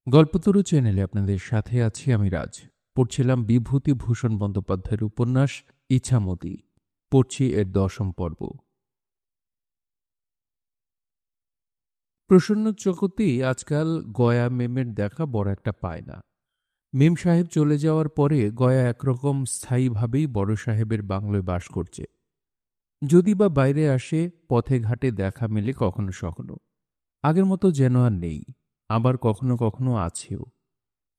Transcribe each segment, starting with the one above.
গল্পতরু চ্যানেলে আপনাদের সাথে আছি আমি রাজ। পড়ছিলাম বিভূতিভূষণ বন্দ্যোপাধ্যায়ের উপন্যাস ইছামতি। পড়ছি এর 10ম পর্ব। প্রসন্ন চকতি আজকাল গয়া মেমের দেখা বড় একটা পায় না। মেম সাহেব চলে যাওয়ার পরে গয়া একরকম স্থায়ীভাবেই বড় সাহেবের বাংলোয় বাস করছে। যদি বা বাইরে আসে, পথে ঘাটে দেখা মেলে কখনো সখনো। আগের মতো যেন আর নেই, আবার কখনো কখনো আছেও।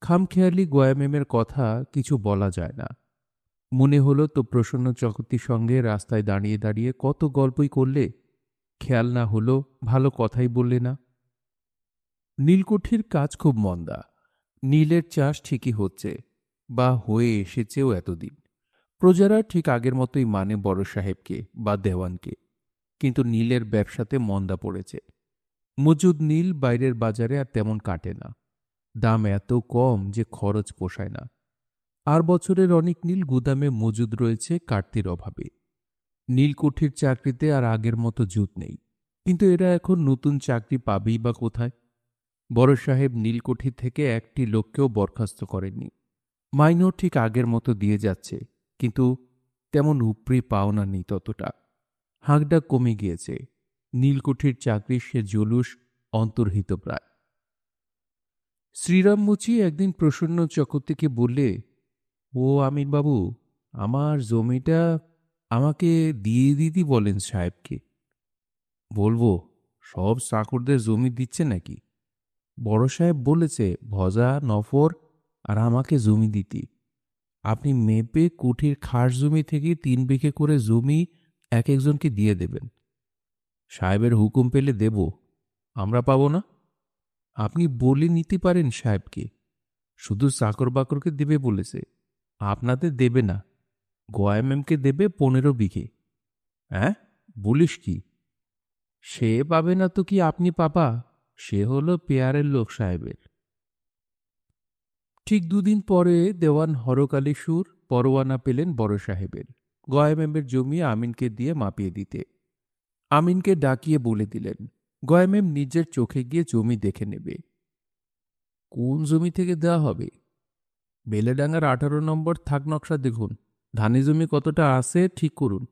খামখেয়ালি গয়া মেমের কথা কিছু বলা যায় না। মনে হলো তো প্রসন্ন চকতির সঙ্গে রাস্তায় দাঁড়িয়ে দাঁড়িয়ে কত গল্পই করলে, খেয়াল না হলো ভালো কথাই বললে না। নীলকুঠির কাজ খুব মন্দা। নীলের চাষ ঠিকই হচ্ছে, বা হয়ে এসেছেও এতদিন। প্রজারা ঠিক আগের মতোই মানে বড় সাহেবকে বা দেওয়ানকে, কিন্তু নীলের ব্যবসাতে মন্দা পড়েছে। মজুদ নীল বাইরের বাজারে আর তেমন কাটে না। দাম এত কম যে খরচ পোষায় না। আর বছরের অনেক নীল গুদামে মজুদ রয়েছে কাটতির অভাবে। নীলকুঠির চাকরিতে আর আগের মতো জুত নেই, কিন্তু এরা এখন নতুন চাকরি পাবেই বা কোথায়? বড় সাহেব নীলকুঠি থেকে একটি লোককেও বরখাস্ত করেননি। মাইনও ঠিক আগের মতো দিয়ে যাচ্ছে, কিন্তু তেমন উপরি পাওনা নেই ততটা। হাঁকডা কমে গিয়েছে। নীলকুঠির চাকরির সে জলুস অন্তর্হিত প্রায়। শ্রীরাম মুচি একদিন প্রসন্ন চক্রবর্তীকে বললে, ও আমির বাবু, আমার জমিটা আমাকে দিয়ে দিতে বলেন সাহেবকে। বলবো, সব চাকরদের জমি দিচ্ছে নাকি? বড় সাহেব বলেছে ভজা নফর আর আমাকে জমি দিতে। আপনি মেপে কুঠির খাস জমি থেকে 3 বিঘে করে জমি এক একজনকে দিয়ে দেবেন। সাহেবের হুকুম পেলে দেব, আমরা পাবো না? আপনি বলে নিতে পারেন সাহেবকে, শুধু চাকর বাকরকে দেবে বলেছে, আপনাদের দেবে না। গোয়ামেমকে দেবে 15 বিঘে। হ্যাঁ, বলিস কি? সে পাবে না তো কি আপনি পাবা? সে হলো পেয়ারের লোক সাহেবের। ঠিক 2 দিন পরে দেওয়ান হরকালী সুর পরোয়ানা পেলেন বড় সাহেবের, গয়ামেমের জমি আমিনকে দিয়ে মাপিয়ে দিতে। আমিনকে ডাকিয়ে বলে দিলেন গয়ামেম নিজের চোখে গিয়ে জমি দেখে নেবে। কোন জমি থেকে দেওয়া হবে? বেলেডাঙ্গার 18 নম্বর থাক নকশা দেখুন। ধানি জমি কতটা আছে ঠিক করুন।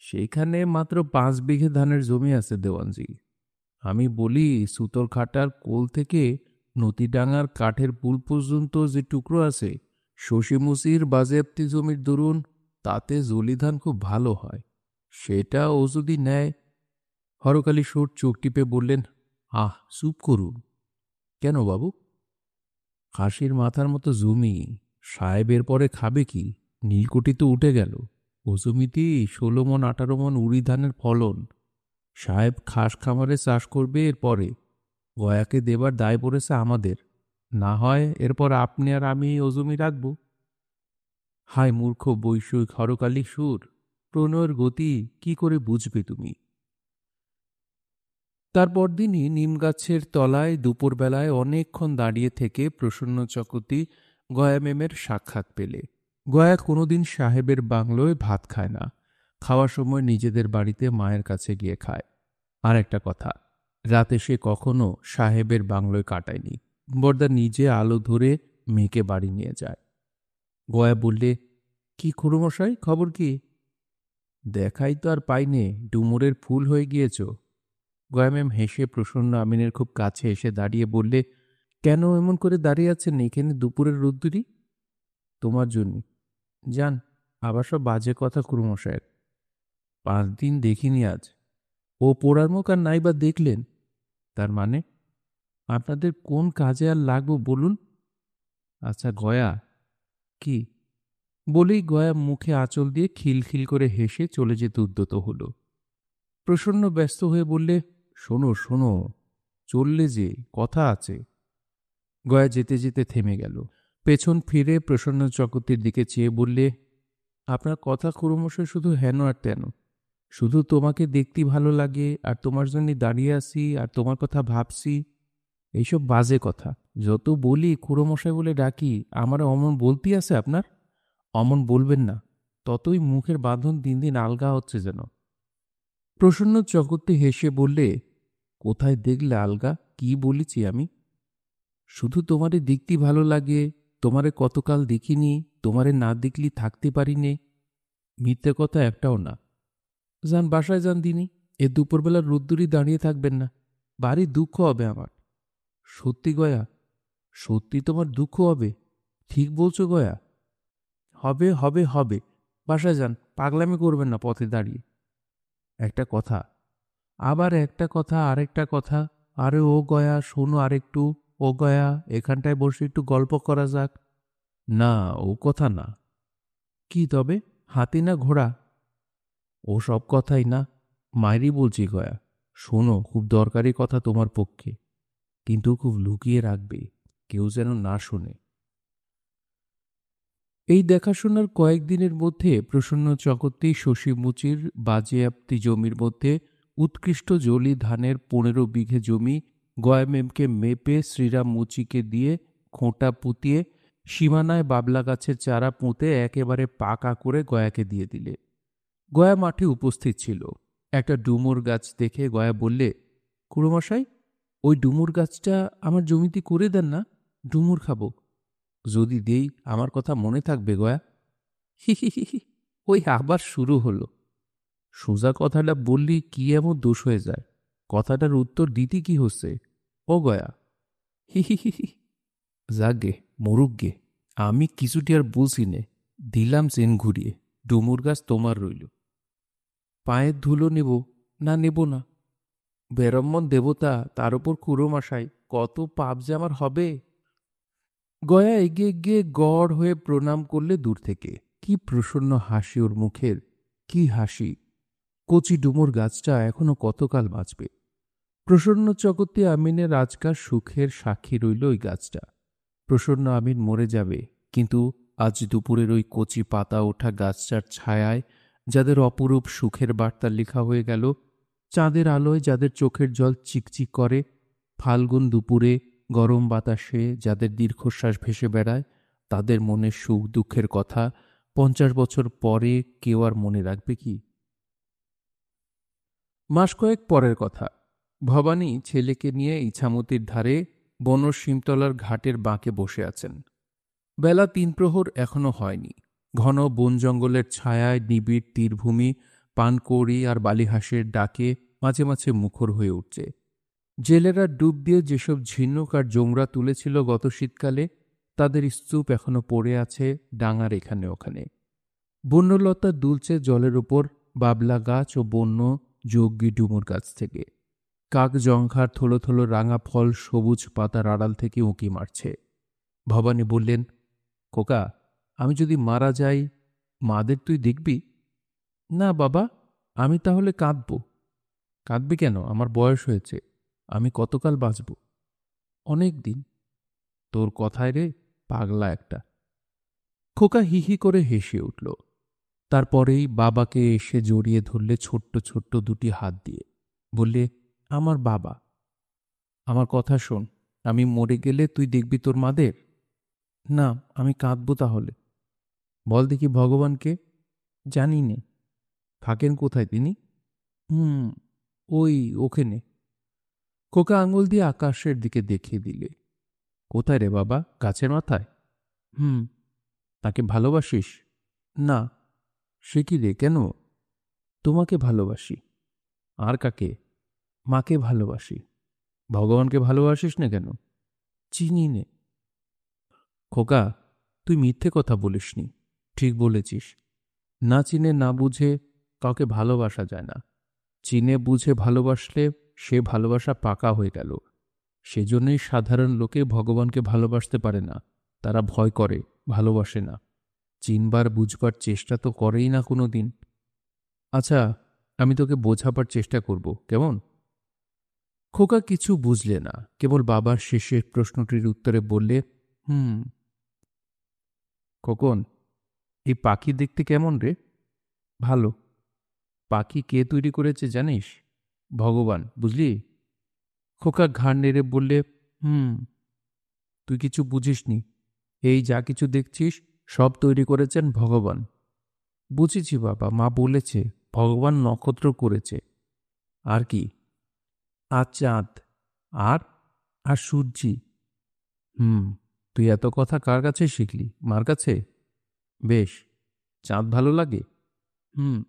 সেইখানে মাত্র 5 বিঘে ধানের জমি আছে দেওয়ানজি। আমি বলি, সুতোর খাটার কোল থেকে নদীডাঙ্গার কাঠের পুল পর্যন্ত যে টুকরো আছে, শশীমুসির বাজেয়াপ্তি জমির দরুন, তাতে জলি ধান খুব ভালো হয়। সেটা ও যদি নেয়। হরকালী সুর চোখ টিপে বললেন, আহ, চুপ করুন। কেন বাবু? খাসির মাথার মতো জমি, সাহেবের পরে খাবে কি? নীলকুঠি তো উঠে গেল। ও জমিতেই 16 মণ 18 মণ উড়ি ধানের ফলন। সাহেব খাস খামারে চাষ করবে এরপরে। গয়াকে দেবার দায় পড়েছে আমাদের। না হয় এরপর আপনি আর আমি ও জমি রাখব। হায় মূর্খ বৈষয়িক হরকালী সুর, প্রণয়ের গতি কি করে বুঝবে তুমি? তারপর দিনই নিমগাছের তলায় দুপুরবেলায় অনেকক্ষণ দাঁড়িয়ে থেকে প্রসন্ন চকতি গয়ামেমের সাক্ষাৎ পেলে। গয়া কোনোদিন সাহেবের বাংলোয় ভাত খায় না। খাওয়ার সময় নিজেদের বাড়িতে মায়ের কাছে গিয়ে খায়। আর একটা কথা, রাতে সে কখনো সাহেবের বাংলোয় কাটায়নি। বরদা নিজে আলো ধরে মেয়েকে বাড়ি নিয়ে যায়। গয়া বললে, কি খুড়োমশাই, খবর কি? দেখাই তো আর পাইনে, ডুমুরের ফুল হয়ে গিয়েছ। গয়াম্যাম হেসে প্রসন্ন আমিনের খুব কাছে এসে দাঁড়িয়ে বললে, কেন এমন করে দাঁড়িয়ে আছেন এখানে দুপুরের রোদ্দুরি? তোমার জন্য। যান, আবার সব বাজে কথা খুড়োমশায়ের। 5 দিন দেখিনি আজ। ও পোড়ার মুখ আর নাইবা দেখলেন? তার মানে? আপনাদের কোন কাজে আর লাগবো বলুন? আচ্ছা গয়া। কি? বলেই গয়া মুখে আঁচল দিয়ে খিলখিল করে হেসে চলে যেতে উদ্যত হল। প্রসন্ন ব্যস্ত হয়ে বললে, শোনো শোনো, চললে যে কথা আছে। গয়া যেতে যেতে থেমে গেল। পেছন ফিরে প্রসন্ন চকতির দিকে চেয়ে বললে, আপনার কথা খুড়োমশাই শুধু হেন আর তেন। শুধু তোমাকে দেখতে ভালো লাগে, আর তোমার জন্য দাঁড়িয়ে আছি, আর তোমার কথা ভাবছি। এইসব বাজে কথা। যত বলি খুড়োমশাই বলে ডাকি, আমার অমন বলতে আছে আপনার? অমন বলবেন না, ততই মুখের বাঁধন দিন দিন আলগা হচ্ছে যেন। প্রসন্ন চকর্তি হেসে বললে, কোথায় দেখলে আলগা? কি বলেছি আমি? শুধু তোমারে দেখতে ভালো লাগে, তোমারে কতকাল দেখিনি, তোমারে না দেখলি থাকতে পারি নে। মিথ্যে কথা একটাও না। যান বাসায় যান দিনি, এ দুপুরবেলা রোদ্দুরই দাঁড়িয়ে থাকবেন না, ভারী দুঃখ হবে আমার। সত্যি গয়া? সত্যি তোমার দুঃখ হবে? ঠিক বলছো গয়া? হবে হবে হবে, বাসায় যান, পাগলামি করবেন না পথে দাঁড়িয়ে। একটা কথা, আবার একটা কথা, আরেকটা কথা। আরে ও গয়া শোনো আরেকটু। ও গয়া, এখানটায় বসে একটু গল্প করা যাক। না, ও কথা না। কি তবে, হাতি না ঘোড়া? ও সব কথাই না, মায়েরই বলছি গয়া। শোনো, খুব দরকারি কথা তোমার পক্ষে, কিন্তু খুব লুকিয়ে রাখবে, কেউ যেন না শোনে। এই দেখাশোনার কয়েকদিনের মধ্যে প্রসন্ন চকর্তি শশী মুচির বাজেয়াপ্তি জমির মধ্যে উৎকৃষ্ট জলি ধানের 15 বিঘে জমি গয়ামেমকে মেপে শ্রীরাম মুচিকে দিয়ে খোঁটা পুঁতিয়ে সীমানায় বাবলা গাছের চারা পুঁতে একেবারে পাকা করে গয়াকে দিয়ে দিলে। গয়া মাঠে উপস্থিত ছিল। একটা ডুমুর গাছ দেখে গয়া বললে, খুড়োমশাই, ওই ডুমুর গাছটা আমার জমিতে করে দেন না, ডুমুর খাবো। যদি দেই আমার কথা মনে থাকবে গয়া? হি হি হি হি। ওই আবার শুরু হলো। সোজা কথাটা বললি কি এমন দোষ হয়ে যায়? কথাটার উত্তর দিতে কি হচ্ছে? ও গয়া, হি হি হি হি। যাগে, মরুক গে, আমি কিছুটি আর বলছি নে। দিলাম চেন ঘুরিয়ে, ডুমুর গাছ তোমার রইল। পায়ের ধুলো নেব? না, নেব না। বেরম্মন দেবতা, তার উপর খুড়োমশাই, কত পাপ যে আমার হবে। গয়া এগিয়ে গিয়ে গড় হয়ে প্রণাম করলে দূর থেকে। কি প্রসন্ন হাসি ওর মুখের, কি হাসি! কচি ডুমুর গাছটা এখনো কতকাল বাঁচবে। প্রসন্ন চকর্তি আমিনের আজকার সুখের সাক্ষী রইল ওই গাছটা। প্রসন্ন আমিন মরে যাবে, কিন্তু আজ দুপুরের ওই কচি পাতা ওঠা গাছটার ছায়ায় যাদের অপরূপ সুখের বার্তা লেখা হয়ে গেল, চাঁদের আলোয় যাদের চোখের জল চিকচিক করে, ফাল্গুন দুপুরে গরম বাতাসে যাদের দীর্ঘশ্বাস ভেসে বেড়ায়, তাদের মনের সুখ দুঃখের কথা 50 বছর পরে কেউ আর মনে রাখবে কি? মাস কয়েক পরের কথা। ভবানী ছেলেকে নিয়ে ইছামতির ধারে বনর শিমতলার ঘাটের বাঁকে বসে আছেন। বেলা 3 প্রহর এখনো হয়নি। ঘন বন জঙ্গলের ছায়ায় নিবিড় তীরভূমি পানকৌড়ি আর বালিহাঁসের ডাকে মাঝে মাঝে মুখর হয়ে উঠছে। জেলেরা ডুব দিয়ে যেসব ঝিনুক আর জোংরা তুলেছিল গত শীতকালে, তাদের স্তূপ এখনো পড়ে আছে ডাঙার এখানে ওখানে। বন্যলতা দুলছে জলের উপর বাবলা গাছ ও বন্য যজ্ঞী ডুমুর গাছ থেকে। কাক জংখার থলো থলো রাঙা ফল সবুজ পাতার আড়াল থেকে উঁকি মারছে। ভবানী বললেন, খোকা, আমি যদি মারা যাই, মাদের তুই দেখবি? না বাবা, আমি তাহলে কাঁদব। কাঁদবি কেন? আমার বয়স হয়েছে, আমি কতকাল বাঁচব? অনেক দিন। তোর কথায় রে, পাগলা একটা। খোকা হি হি করে হেসে উঠল। তারপরেই বাবাকে এসে জড়িয়ে ধরলে ছোট্ট ছোট্ট দুটি হাত দিয়ে। বললে, আমার বাবা, আমার কথা শোন, আমি মরে গেলে তুই দেখবি তোর মাদের? না, আমি কাঁদব তাহলে। বল দেখি, ভগবানকে? জানি নে। থাকেন কোথায় তিনি? হুম, ওই ওখানে। খোকা আঙুল দিয়ে আকাশের দিকে দেখিয়ে দিলে। কোথায় রে বাবা? গাছের মাথায়? হুম। তাকে ভালোবাসিস? না। সে কি রে, কেন? তোমাকে ভালোবাসি। আর কাকে? মাকে ভালোবাসি। ভগবানকে ভালোবাসিস না কেন? চিনি নে। খোকা, তুই মিথ্যে কথা বলিসনি, ঠিক বলেছিস। না চিনে না বুঝে কাউকে ভালোবাসা যায় না। চিনে বুঝে ভালোবাসলে সে ভালোবাসা পাকা হয়ে গেল। সেজন্যই সাধারণ লোকে ভগবানকে ভালোবাসতে পারে না। তারা ভয় করে, ভালোবাসে না। চিনবার বুঝবার চেষ্টা তো করেই না কোনো দিন। আচ্ছা, আমি তোকে বোঝাবার চেষ্টা করব, কেমন? খোকা কিছু বুঝলে না, কেবল বাবার শেষের প্রশ্নটির উত্তরে বললে, হুম। খোকন, এই পাখি দেখতে কেমন রে? ভালো। পাখি কে তৈরি করেছে জানিস? ভগবান, বুঝলি? খোকা ঘাড় নেড়ে বললে, হুম। তুই কিছু বুঝিসনি। এই যা কিছু দেখছিস সব তৈরি করেছেন ভগবান। বুঝেছি বাবা, মা বলেছে ভগবান নক্ষত্র করেছে। আর কি? আর চাঁদ। আর আর সূর্যি। হুম, তুই এত কথা কার কাছে শিখলি? মার কাছে? বেশ। চাঁদ ভালো লাগে? হুম।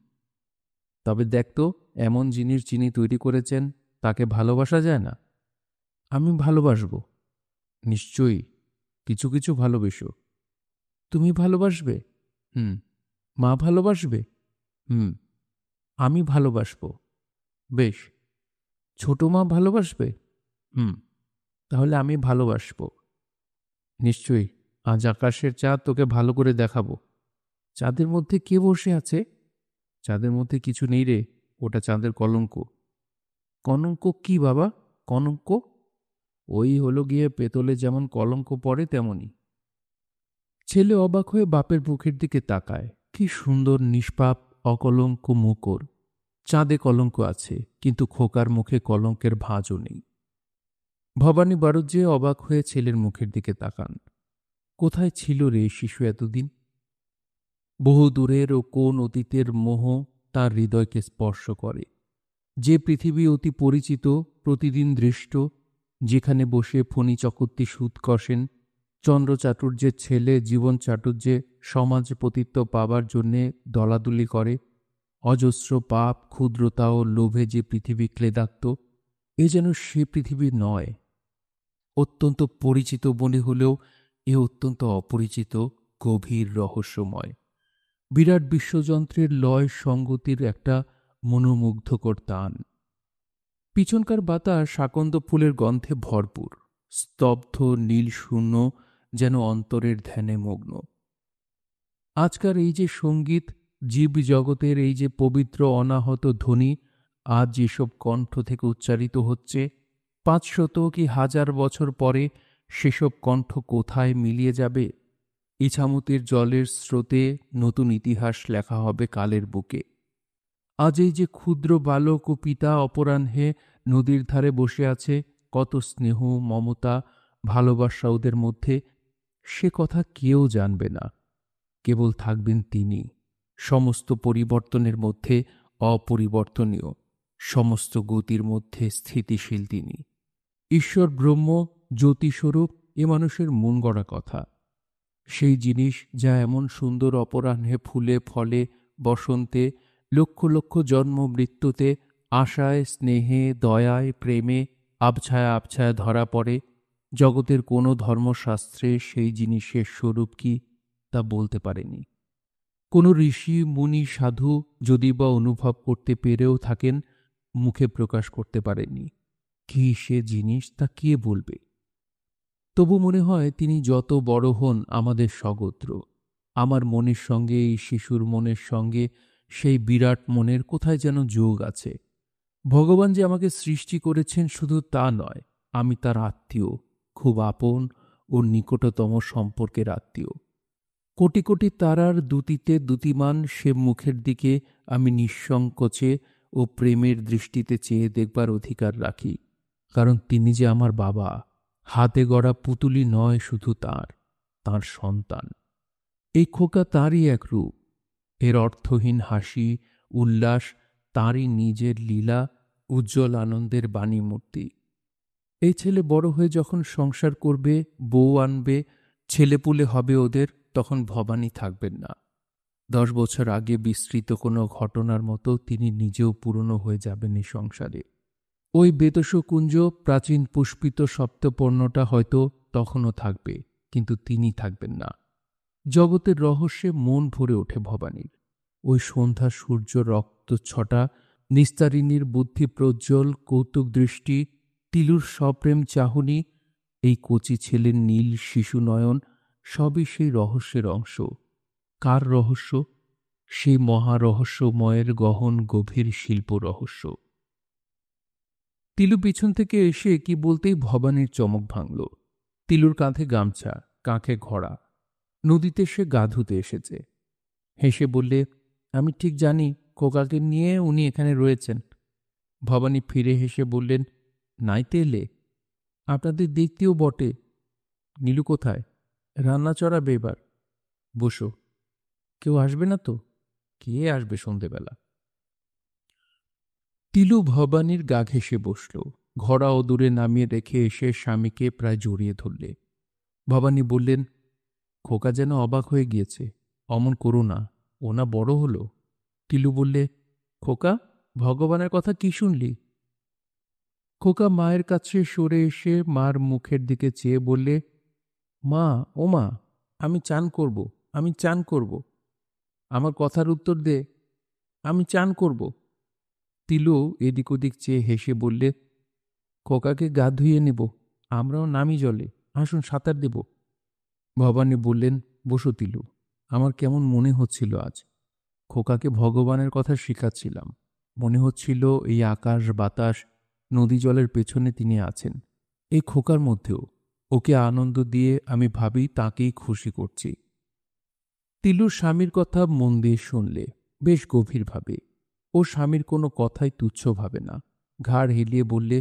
তবে দেখ তো, এমন জিনিস যিনি তৈরি করেছেন তাকে ভালোবাসা যায় না? আমি ভালোবাসবো। নিশ্চয়ই। কিছু কিছু ভালোবেসো। তুমি ভালোবাসবে? হুম। মা ভালোবাসবে? হুম। আমি ভালোবাসবো। বেশ। ছোট মা ভালোবাসবে? হুম। তাহলে আমি ভালোবাসবো। নিশ্চয়ই। আজ আকাশের চাঁদ তোকে ভালো করে দেখাবো। চাঁদের মধ্যে কে বসে আছে? চাঁদের মধ্যে কিছু নেই রে, ওটা চাঁদের কলঙ্ক। কলঙ্ক কি বাবা? কলঙ্ক? ওই হলো গিয়ে পেতলে যেমন কলঙ্ক পড়ে তেমনি। ছেলে অবাক হয়ে বাপের মুখের দিকে তাকায়। কি সুন্দর নিষ্পাপ অকলঙ্ক মুখ ওর। চাঁদে কলঙ্ক আছে, কিন্তু খোকার মুখে কলঙ্কের ভাঁজও নেই। ভবানী বাড়ুজ্যে অবাক হয়ে ছেলের মুখের দিকে তাকান। কোথায় ছিল রে শিশু এতদিন? বহু দূরের ও কোন অতীতের মোহ তার হৃদয়কে স্পর্শ করে। যে পৃথিবী অতি পরিচিত, প্রতিদিন দৃষ্ট, যেখানে বসে ফণী চকর্তি সুদ কষেন, চন্দ্রচাটুর্যের ছেলে জীবন চাটুর্যে সমাজ পতিত্ব পাবার জন্যে দলাদলি করে, অজস্র পাপ ক্ষুদ্রতা ও লোভে যে পৃথিবী ক্লেদাক্ত, এ যেন সে পৃথিবী নয়। অত্যন্ত পরিচিত মনে হলেও এ অত্যন্ত অপরিচিত, গভীর রহস্যময়। বিরাট বিশ্বযন্ত্রের লয় সঙ্গতির একটা মনোমুগ্ধকর টান। পিছনকার বাতাস শাকন্দ ফুলের গন্ধে ভরপুর, স্তব্ধ নীল শূন্য, যেন অন্তরের ধ্যানে মগ্ন। আজকার এই যে সঙ্গীত, জীব জগতের এই যে পবিত্র অনাহত ধ্বনি আজ যেসব কণ্ঠ থেকে উচ্চারিত হচ্ছে, ৫০০ কি ১০০০ বছর পরে সেসব কণ্ঠ কোথায় মিলিয়ে যাবে? ইছামতির জলের স্রোতে নতুন ইতিহাস লেখা হবে কালের বুকে। আজ এই যে ক্ষুদ্র বালক ও পিতা অপরাহ্নে নদীর ধারে বসে আছে, কত স্নেহ মমতা ভালোবাসা ওদের মধ্যে, সে কথা কেউ জানবে না। কেবল থাকবেন তিনি, সমস্ত পরিবর্তনের মধ্যে অপরিবর্তনীয়, সমস্ত গতির মধ্যে স্থিতিশীল তিনি। ঈশ্বর ব্রহ্ম জ্যোতিস্বরূপ, এ মানুষের মন গড়া কথা। সেই জিনিস যা এমন সুন্দর অপরাহ্নে ফুলে ফলে, বসন্তে, লক্ষ লক্ষ জন্ম মৃত্যুতে, আশায় স্নেহে দয়ায় প্রেমে আবছায়া আবছায়া ধরা পড়ে, জগতের কোনো ধর্মশাস্ত্রে সেই জিনিসের স্বরূপ কি তা বলতে পারেনি। কোনো ঋষি মুনি সাধু যদি বা অনুভব করতে পেরেও থাকেন, মুখে প্রকাশ করতে পারেননি। কি সে জিনিস তা কে বলবে? তবু মনে হয় তিনি যত বড় হন আমাদের স্বগোত্র। আমার মনের সঙ্গে এই শিশুর মনের সঙ্গে সেই বিরাট মনের কোথায় যেন যোগ আছে। ভগবান যে আমাকে সৃষ্টি করেছেন শুধু তা নয়, আমি তার আত্মীয়, খুব আপন ও নিকটতম সম্পর্কের আত্মীয়। কোটি কোটি তারার দ্যুতিতে দ্যুতিমান সে মুখের দিকে আমি নিঃসংকোচে ও প্রেমের দৃষ্টিতে চেয়ে দেখবার অধিকার রাখি, কারণ তিনি যে আমার বাবা। হাতে গড়া পুতুলি নয় শুধু তাঁর, তাঁর সন্তান। এই খোকা তাঁরই এক রূপ। এর অর্থহীন হাসি উল্লাস তাঁরই নিজের লীলা, উজ্জ্বল আনন্দের বাণীমূর্তি। এই ছেলে বড় হয়ে যখন সংসার করবে, বউ আনবে, ছেলেপুলে হবে ওদের, তখন ভবানী থাকবেন না। ১০ বছর আগে বিস্তৃত কোনো ঘটনার মতো তিনি নিজেও পুরনো হয়ে যাবেন এই সংসারে। ওই বেতসকুঞ্জ প্রাচীন পুষ্পিত সপ্তপর্ণটা হয়তো তখনও থাকবে, কিন্তু তিনি থাকবেন না। জগতের রহস্যে মন ভরে ওঠে ভবানীর। ওই সন্ধ্যা সূর্য রক্তছটা, নিস্তারিণীর বুদ্ধি প্রজ্জ্বল কৌতুক দৃষ্টি, তিলুর সপ্রেম চাহনি, এই কচি ছেলের নীল শিশু নয়ন, সবই সেই রহস্যের অংশ। কার রহস্য? সেই মহারহস্যময়ের গহন গভীর শিল্প রহস্য। তিলু পিছন থেকে এসে কি বলতেই ভবানীর চমক ভাঙল। তিলুর কাঁধে গামছা, কাঁখে ঘোড়া। নদীতে সে গা ধুতে এসেছে। হেসে বললে, আমি ঠিক জানি খোকাকে নিয়ে উনি এখানে রয়েছেন। ভবানী ফিরে হেসে বললেন, নাইতে এলে? আপনাদের দেখতেও বটে। নীলু কোথায়? রান্না চড়াবে এবার। বসো। কেউ আসবে না তো? কে আসবে সন্ধেবেলা? তিলু ভবানীর গা ঘেঁষে বসল। ঘোড়া ও দূরে নামিয়ে রেখে এসে স্বামীকে প্রায় জড়িয়ে ধরলে। ভবানী বললেন, খোকা যেন অবাক হয়ে গিয়েছে। অমন করো না, ও না বড় হলো। টিলু বললে, খোকা, ভগবানের কথা কি শুনলি? খোকা মায়ের কাছে সরে এসে মার মুখের দিকে চেয়ে বললে, মা, ও মা, আমি চান করব, আমি চান করব। আমার কথার উত্তর দে, আমি চান করব। তিলু এদিক ওদিক চেয়ে হেসে বললে, খোকাকে গা ধুইয়ে নেব, আমরাও নামি জলে, আসুন সাঁতার দেব। ভবানী বললেন, বসো তিলু, আমার কেমন মনে হচ্ছিল আজ। খোকাকে ভগবানের কথা শেখাচ্ছিলাম। মনে হচ্ছিল এই আকাশ বাতাস নদী জলের পেছনে তিনি আছেন, এই খোকার মধ্যেও। ওকে আনন্দ দিয়ে আমি ভাবি তাকেই খুশি করছি। তিলুর স্বামীর কথা মন দিয়ে শুনলে, বেশ গভীরভাবে। ও স্বামীর কোনো কথাই তুচ্ছ ভাবে না। ঘাড় হেলিয়ে বললে,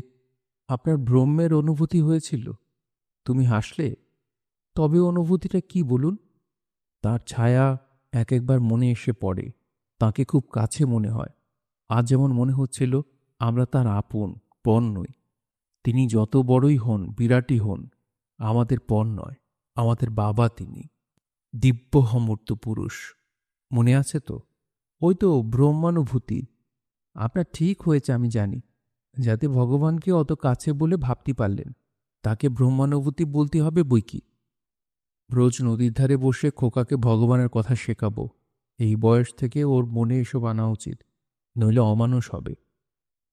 আপনার ব্রহ্মের অনুভূতি হয়েছিল? তুমি হাসলে। তবে অনুভূতিটা কি বলুন? তার ছায়া এক একবার মনে এসে পড়ে, তাকে খুব কাছে মনে হয়। আজ যেমন মনে হচ্ছিল আমরা তার আপন, পণ নই। তিনি যত বড়ই হন, বিরাটই হন, আমাদের পণ নয়, আমাদের বাবা তিনি, দিব্যহমূর্ত পুরুষ। মনে আছে তো? ওই তো ব্রহ্মানুভূতি। আপনার ঠিক হয়েছে আমি জানি, যাতে ভগবানকে অত কাছে বলে ভাবতে পারলেন, তাকে ব্রহ্মানুভূতি বলতে হবে বই কি। রোজ নদীর ধারে বসে খোকাকে ভগবানের কথা শেখাবো। এই বয়স থেকে ওর মনে এসব আনা উচিত, নইলে অমানুষ হবে।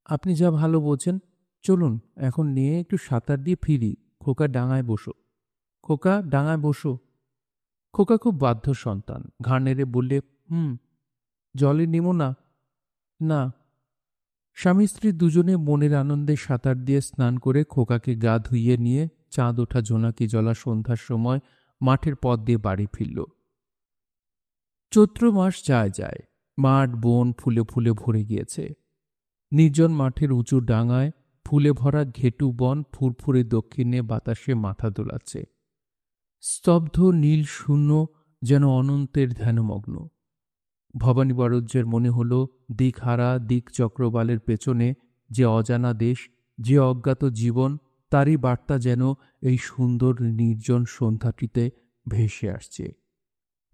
আপনি যা ভালো বোঝেন। চলুন এখন নিয়ে একটু সাঁতার দিয়ে ফিরি। খোকা, ডাঙায় বসো। খোকা, ডাঙায় বসো। খোকা খুব বাধ্য সন্তান, ঘাড় নেড়ে বললে, জলে নেমো না। না। স্বামী স্ত্রী দুজনে মনের আনন্দে সাঁতার দিয়ে স্নান করে খোকাকে গা ধুইয়ে নিয়ে চাঁদ ওঠা জোনাকি জলা সন্ধ্যার সময় মাঠের পথ দিয়ে বাড়ি ফিরল। চৈত্র মাস যায় যায়, মাঠ বন ফুলে ফুলে ভরে গিয়েছে। নির্জন মাঠের উঁচু ডাঙায় ফুলে ভরা ঘেটু বন ফুরফুরে দক্ষিণে বাতাসে মাথা দোলাচ্ছে। স্তব্ধ নীল শূন্য, যেন অনন্তের ধ্যানমগ্ন। ভবানী বাড়ুজ্যের মনে হল, দিকহারা দিক চক্রবালের পেছনে যে অজানা দেশ, যে অজ্ঞাত জীবন, তারই বার্তা যেন এই সুন্দর নির্জন সন্ধ্যাটিতে ভেসে আসছে।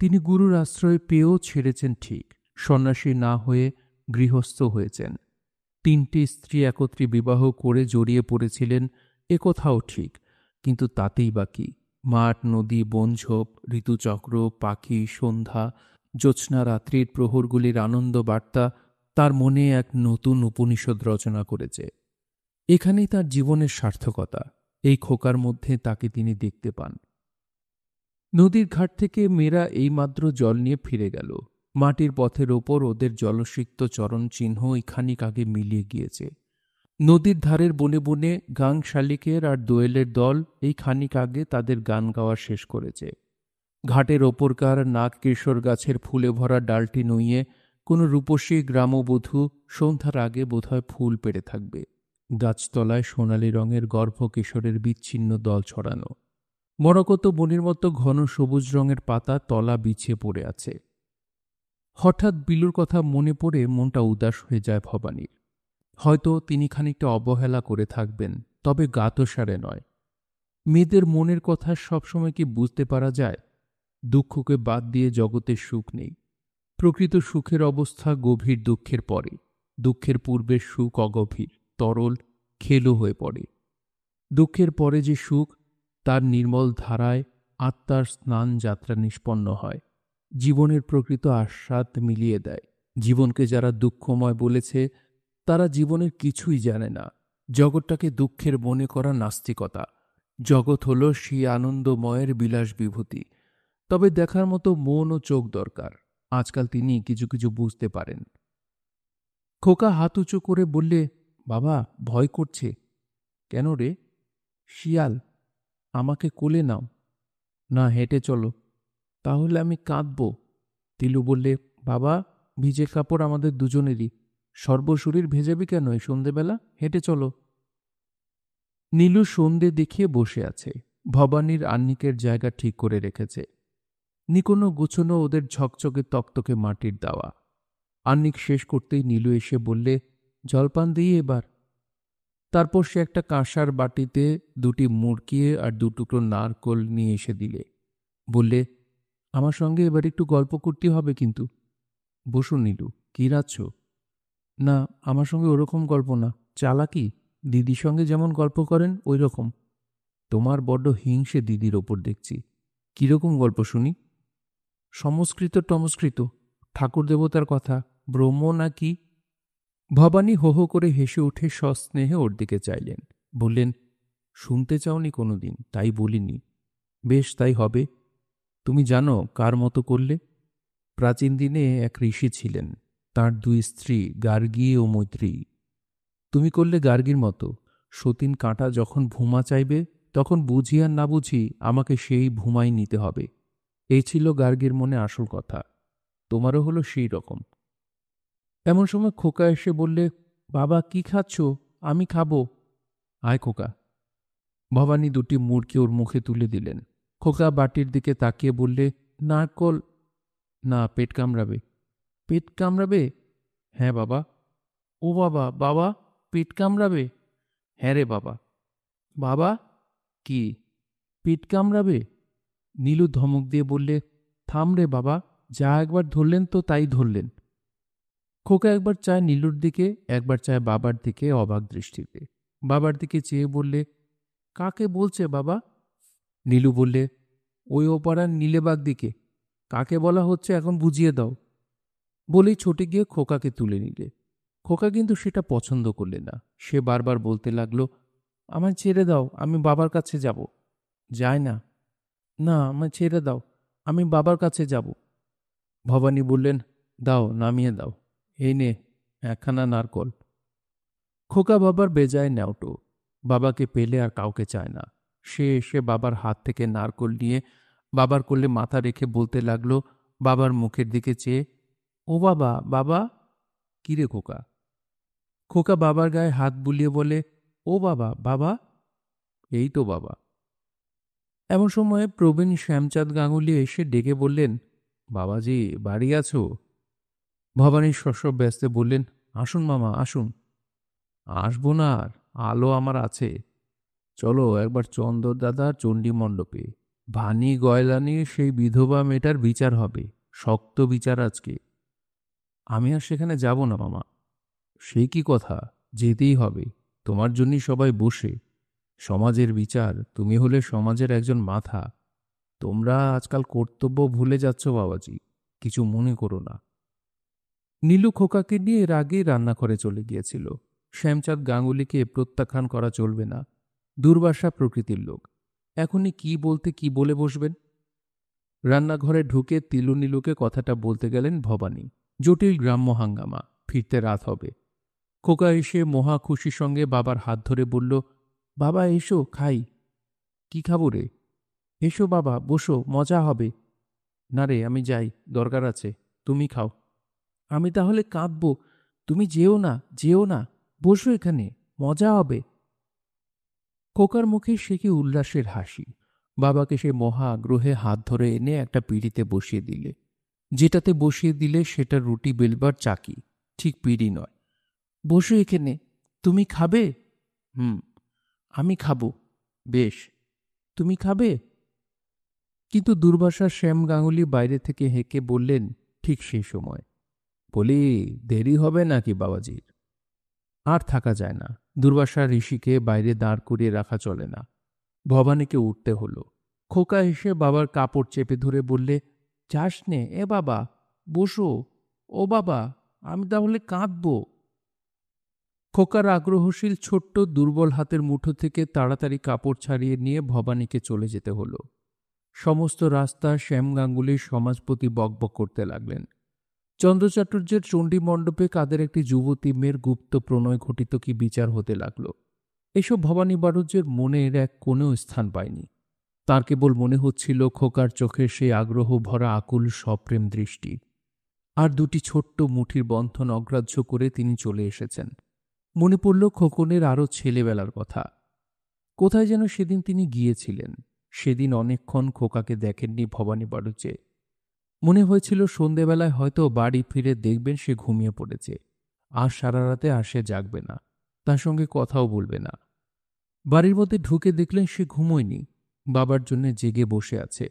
তিনি গুরুর আশ্রয় পেয়েও ছেড়েছেন ঠিক, সন্ন্যাসী না হয়ে গৃহস্থ হয়েছেন। 3টি স্ত্রী একত্রে বিবাহ করে জড়িয়ে পড়েছিলেন, একথাও ঠিক, কিন্তু তাতেই বা কি? মাঠ, নদী, বনঝোপ, ঋতুচক্র, পাখি, সন্ধ্যা, জ্যোৎস্না রাত্রির প্রহরগুলির আনন্দ বার্তা তার মনে এক নতুন উপনিষদ রচনা করেছে। এখানেই তার জীবনের সার্থকতা। এই খোকার মধ্যে তাকে তিনি দেখতে পান। নদীর ঘাট থেকে মেয়েরা এইমাত্র জল নিয়ে ফিরে গেল। মাটির পথের ওপর ওদের জলসিক্ত চরণ চিহ্ন খানিক আগে মিলিয়ে গিয়েছে। নদীর ধারের বনে বনে গাং শালিকের আর দোয়েলের দল এই খানিক আগে তাদের গান গাওয়া শেষ করেছে। ঘাটের ওপরকার নাগ কেশর গাছের ফুলে ভরা ডালটি নইয়ে কোনো রূপসী গ্রামবধূ সন্ধ্যার আগে বোধহয় ফুল পেড়ে থাকবে। গাছতলায় সোনালি রঙের গর্ভকেশরের বিচ্ছিন্ন দল ছড়ানো। মরকত বনির মতো ঘন সবুজ রঙের পাতা তলা বিছিয়ে পড়ে আছে। হঠাৎ বিলুর কথা মনে পড়ে মনটা উদাস হয়ে যায় ভবানীর। হয়তো তিনি খানিকটা অবহেলা করে থাকবেন, তবে গাতসারে নয়। মেয়েদের মনের কথা সবসময় কি বুঝতে পারা যায়? দুঃখকে বাদ দিয়ে জগতের সুখ নেই। প্রকৃত সুখের অবস্থা গভীর দুঃখের পরে। দুঃখের পূর্বে সুখ অগভীর, তরল, খেলো হয়ে পড়ে। দুঃখের পরে যে সুখ, তার নির্মল ধারায় আত্মার স্নান যাত্রা নিষ্পন্ন হয়, জীবনের প্রকৃত আস্বাদ মিলিয়ে দেয়। জীবনকে যারা দুঃখময় বলেছে, তারা জীবনের কিছুই জানে না। জগৎটাকে দুঃখের মনে করা নাস্তিকতা। জগৎ হল সেই আনন্দময়ের বিলাস বিভূতি। তবে দেখার মতো মন ও চোখ দরকার। আজকাল তিনি কিছু কিছু বুঝতে পারেন। খোকা হাত উঁচু করে বললে, বাবা, ভয় করছে। কেন রে? শিয়াল। আমাকে কোলে নাও। না, হেঁটে চলো। তাহলে আমি কাঁদব। তিলু বললে, বাবা, ভিজে কাপড় আমাদের দুজনেরই। সর্বশরীর ভেজাবি কেন এই সন্ধেবেলা? হেঁটে চলো। নীলু সন্ধে দেখিয়ে বসে আছে। ভবানীর আহ্নিকের জায়গা ঠিক করে রেখেছে। নিকোনো গোছনো ওদের ঝকঝকে তকতকে মাটির দেওয়া। আহ্নিক শেষ করতেই নীলু এসে বললে, জলপান দিই এবার। তারপর সে একটা কাঁসার বাটিতে 2টি মুড়কি আর 2 টুকরো নারকোল নিয়ে এসে দিলে। বললে, আমার সঙ্গে এবার একটু গল্প করতে হবে কিন্তু। বসুন নীলু, কি রাঁধছ? না, আমার সঙ্গে ওরকম গল্প না, চালাকি। দিদির সঙ্গে যেমন গল্প করেন ওই রকম। তোমার বড্ড হিংসে দিদির ওপর দেখছি। কিরকম গল্প শুনি? সংস্কৃত টমস্কৃত, ঠাকুর দেবতার কথা, ব্রহ্ম না কি? ভবানী হো হো করে হেসে উঠে সস্নেহে ওর দিকে চাইলেন। বললেন, শুনতে চাওনি কোনোদিন, তাই বলিনি। বেশ, তাই হবে। তুমি জানো কার মতো করলে? প্রাচীন দিনে এক ঋষি ছিলেন, তার 2 স্ত্রী গার্গী ও মৈত্রী। তুমি করলে গার্গীর মতো। সতীন কাঁটা যখন ভুমা চাইবে, তখন বুঝি আর না বুঝি আমাকে সেই ভুমাই নিতে হবে। এই ছিল গার্গীর মনে আসল কথা। তোমারও হলো সেই রকম। এমন সময় খোকা এসে বললে, বাবা কি খাচ্ছ? আমি খাবো। আয় খোকা। ভবানী 2টি মুড়কি ওর মুখে তুলে দিলেন। খোকা বাটির দিকে তাকিয়ে বললে, নারকল। না, পেট কামড়াবে। পেট কামড়াবে? হ্যাঁ বাবা। ও বাবা, বাবা পেট কামড়াবে? হ্যাঁ রে বাবা। বাবা? কি? পেট কামড়াবে? নীলু ধমক দিয়ে বললে, থাম রে বাবা, যা একবার ধরলেন তো তাই ধরলেন। খোকা একবার চায় নীলুর দিকে, একবার চায় বাবার দিকে অবাক দৃষ্টিতে। বাবার দিকে চেয়ে বললে, কাকে বলছে বাবা? নীলু বললে, ওই ওপাড়ার নীলেবাগ দিকে। কাকে বলা হচ্ছে এখন বুঝিয়ে দাও। বলেই ছুটে গিয়ে খোকাকে তুলে নিলে। খোকা কিন্তু সেটা পছন্দ করলে না। সে বারবার বলতে লাগলো, আমায় ছেড়ে দাও, আমি বাবার কাছে যাব। যায় না। না, আমায় ছেড়ে দাও, আমি বাবার কাছে যাব। ভবানী বললেন, দাও, নামিয়ে দাও। এই নে, একখানা নারকল। খোকা বাবার বেজায় ন্যাওটো। বাবাকে পেলে আর কাউকে চায় না। সে এসে বাবার হাত থেকে নারকল নিয়ে বাবার কোলে মাথা রেখে বলতে লাগলো, বাবার মুখের দিকে চেয়ে, ও বাবা, বাবা। কিরে খোকা? খোকা বাবার গায়ে হাত বুলিয়ে বলে, ও বাবা, বাবা। এই তো বাবা। এমন সময় প্রবীণ শ্যামচাঁদ গাঙ্গুলি এসে ডেকে বললেন, বাবাজি বাড়ি আছো? ভবানী শস্যব ব্যস্তে বললেন, আসুন মামা, আসুন। আসবো না আর, আলো আমার আছে। চলো একবার চন্দর দাদার চণ্ডী মণ্ডপে। ভানি গয়লানির সেই বিধবা মেয়েটার বিচার হবে। শক্ত বিচার আজকে। আমি আর সেখানে যাব না মামা। সে কি কথা, যেতেই হবে। তোমার জন্যই সবাই বসে। সমাজের বিচার, তুমি হলে সমাজের একজন মাথা। তোমরা আজকাল কর্তব্য ভুলে যাচ্ছ বাবাজি, কিছু মনে করো না। নীলু খোকাকে নিয়ে এর আগেই রান্নাঘরে চলে গিয়েছিল। শ্যামচাঁদ গাঙ্গুলিকে প্রত্যাখ্যান করা চলবে না। দুর্বাসা প্রকৃতির লোক, এখনই কি বলতে কি বলে বসবেন। রান্নাঘরে ঢুকে তিলু নীলুকে কথাটা বলতে গেলেন ভবানী। জটিল গ্রাম্য হাঙ্গামা, ফিরতে রাত হবে। খোকা এসে মহা খুশির সঙ্গে বাবার হাত ধরে বলল, বাবা এসো খাই। কি খাবো রে? এসো বাবা, বসো, মজা হবে। না রে, আমি যাই, দরকার আছে, তুমি খাও। আমি তাহলে কাঁদব। তুমি যেও না, যেও না, বসো এখানে, মজা হবে। খোকার মুখে সে কি উল্লাসের হাসি। বাবাকে সে মহা আগ্রহে হাত ধরে এনে একটা পিঁড়িতে বসিয়ে দিলে। যেটাতে বসিয়ে দিলে সেটা রুটি বেলবার চাকি, ঠিক পিঁড়ি নয়। বসো এখানে। তুমি খাবে? হুম, আমি খাবো। বেশ, তুমি খাবে? কিন্তু দুর্বাসার শ্যাম গাঙ্গুলি বাইরে থেকে হেঁকে বললেন ঠিক সেই সময়, বলি, দেরি হবে নাকি বাবাজির? আর থাকা যায় না। দুর্বাসা ঋষিকে বাইরে দাঁড় করিয়ে রাখা চলে না। ভবানীকে উঠতে হলো। খোকা এসে বাবার কাপড় চেপে ধরে বললে, যাস নে এ বাবা, বসো। ও বাবা, আমি তাহলে কাঁদব। খোকার আগ্রহশীল ছোট্ট দুর্বল হাতের মুঠো থেকে তাড়াতাড়ি কাপড় ছাড়িয়ে নিয়ে ভবানীকে চলে যেতে হলো। সমস্ত রাস্তা শ্যাম গাঙ্গুলির সমাজপতি বকবক করতে লাগলেন। চন্দ্র চাটুর্যের চণ্ডী মণ্ডপে কাদের একটি যুবতী মেয়ের গুপ্ত প্রণয় ঘটিত কি বিচার হতে লাগল। এসব ভবানী বাড়ুজ্যের মনের এক কোণেও স্থান পায়নি। তার কেবল মনে হচ্ছিল খোকার চোখে সেই আগ্রহ ভরা আকুল সপ্রেম দৃষ্টি। আর 2টি ছোট্ট মুঠির বন্ধন অগ্রাহ্য করে তিনি চলে এসেছেন। মনে পড়ল খোকনের আরও ছেলেবেলার কথা। কোথায় যেন সেদিন তিনি গিয়েছিলেন। সেদিন অনেকক্ষণ খোকাকে দেখেননি ভবানী বাড়ুজ্যে। মনে হয়েছিল সন্ধেবেলায় হয়তো বাড়ি ফিরে দেখবেন সে ঘুমিয়ে পড়েছে, আর সারা রাতে আর সে জাগবে না। তার সঙ্গে কথাও বলবে না। বাড়ির মধ্যে ঢুকে দেখলেন সে ঘুমোয়নি, বাবার জন্য জেগে বসে আছে।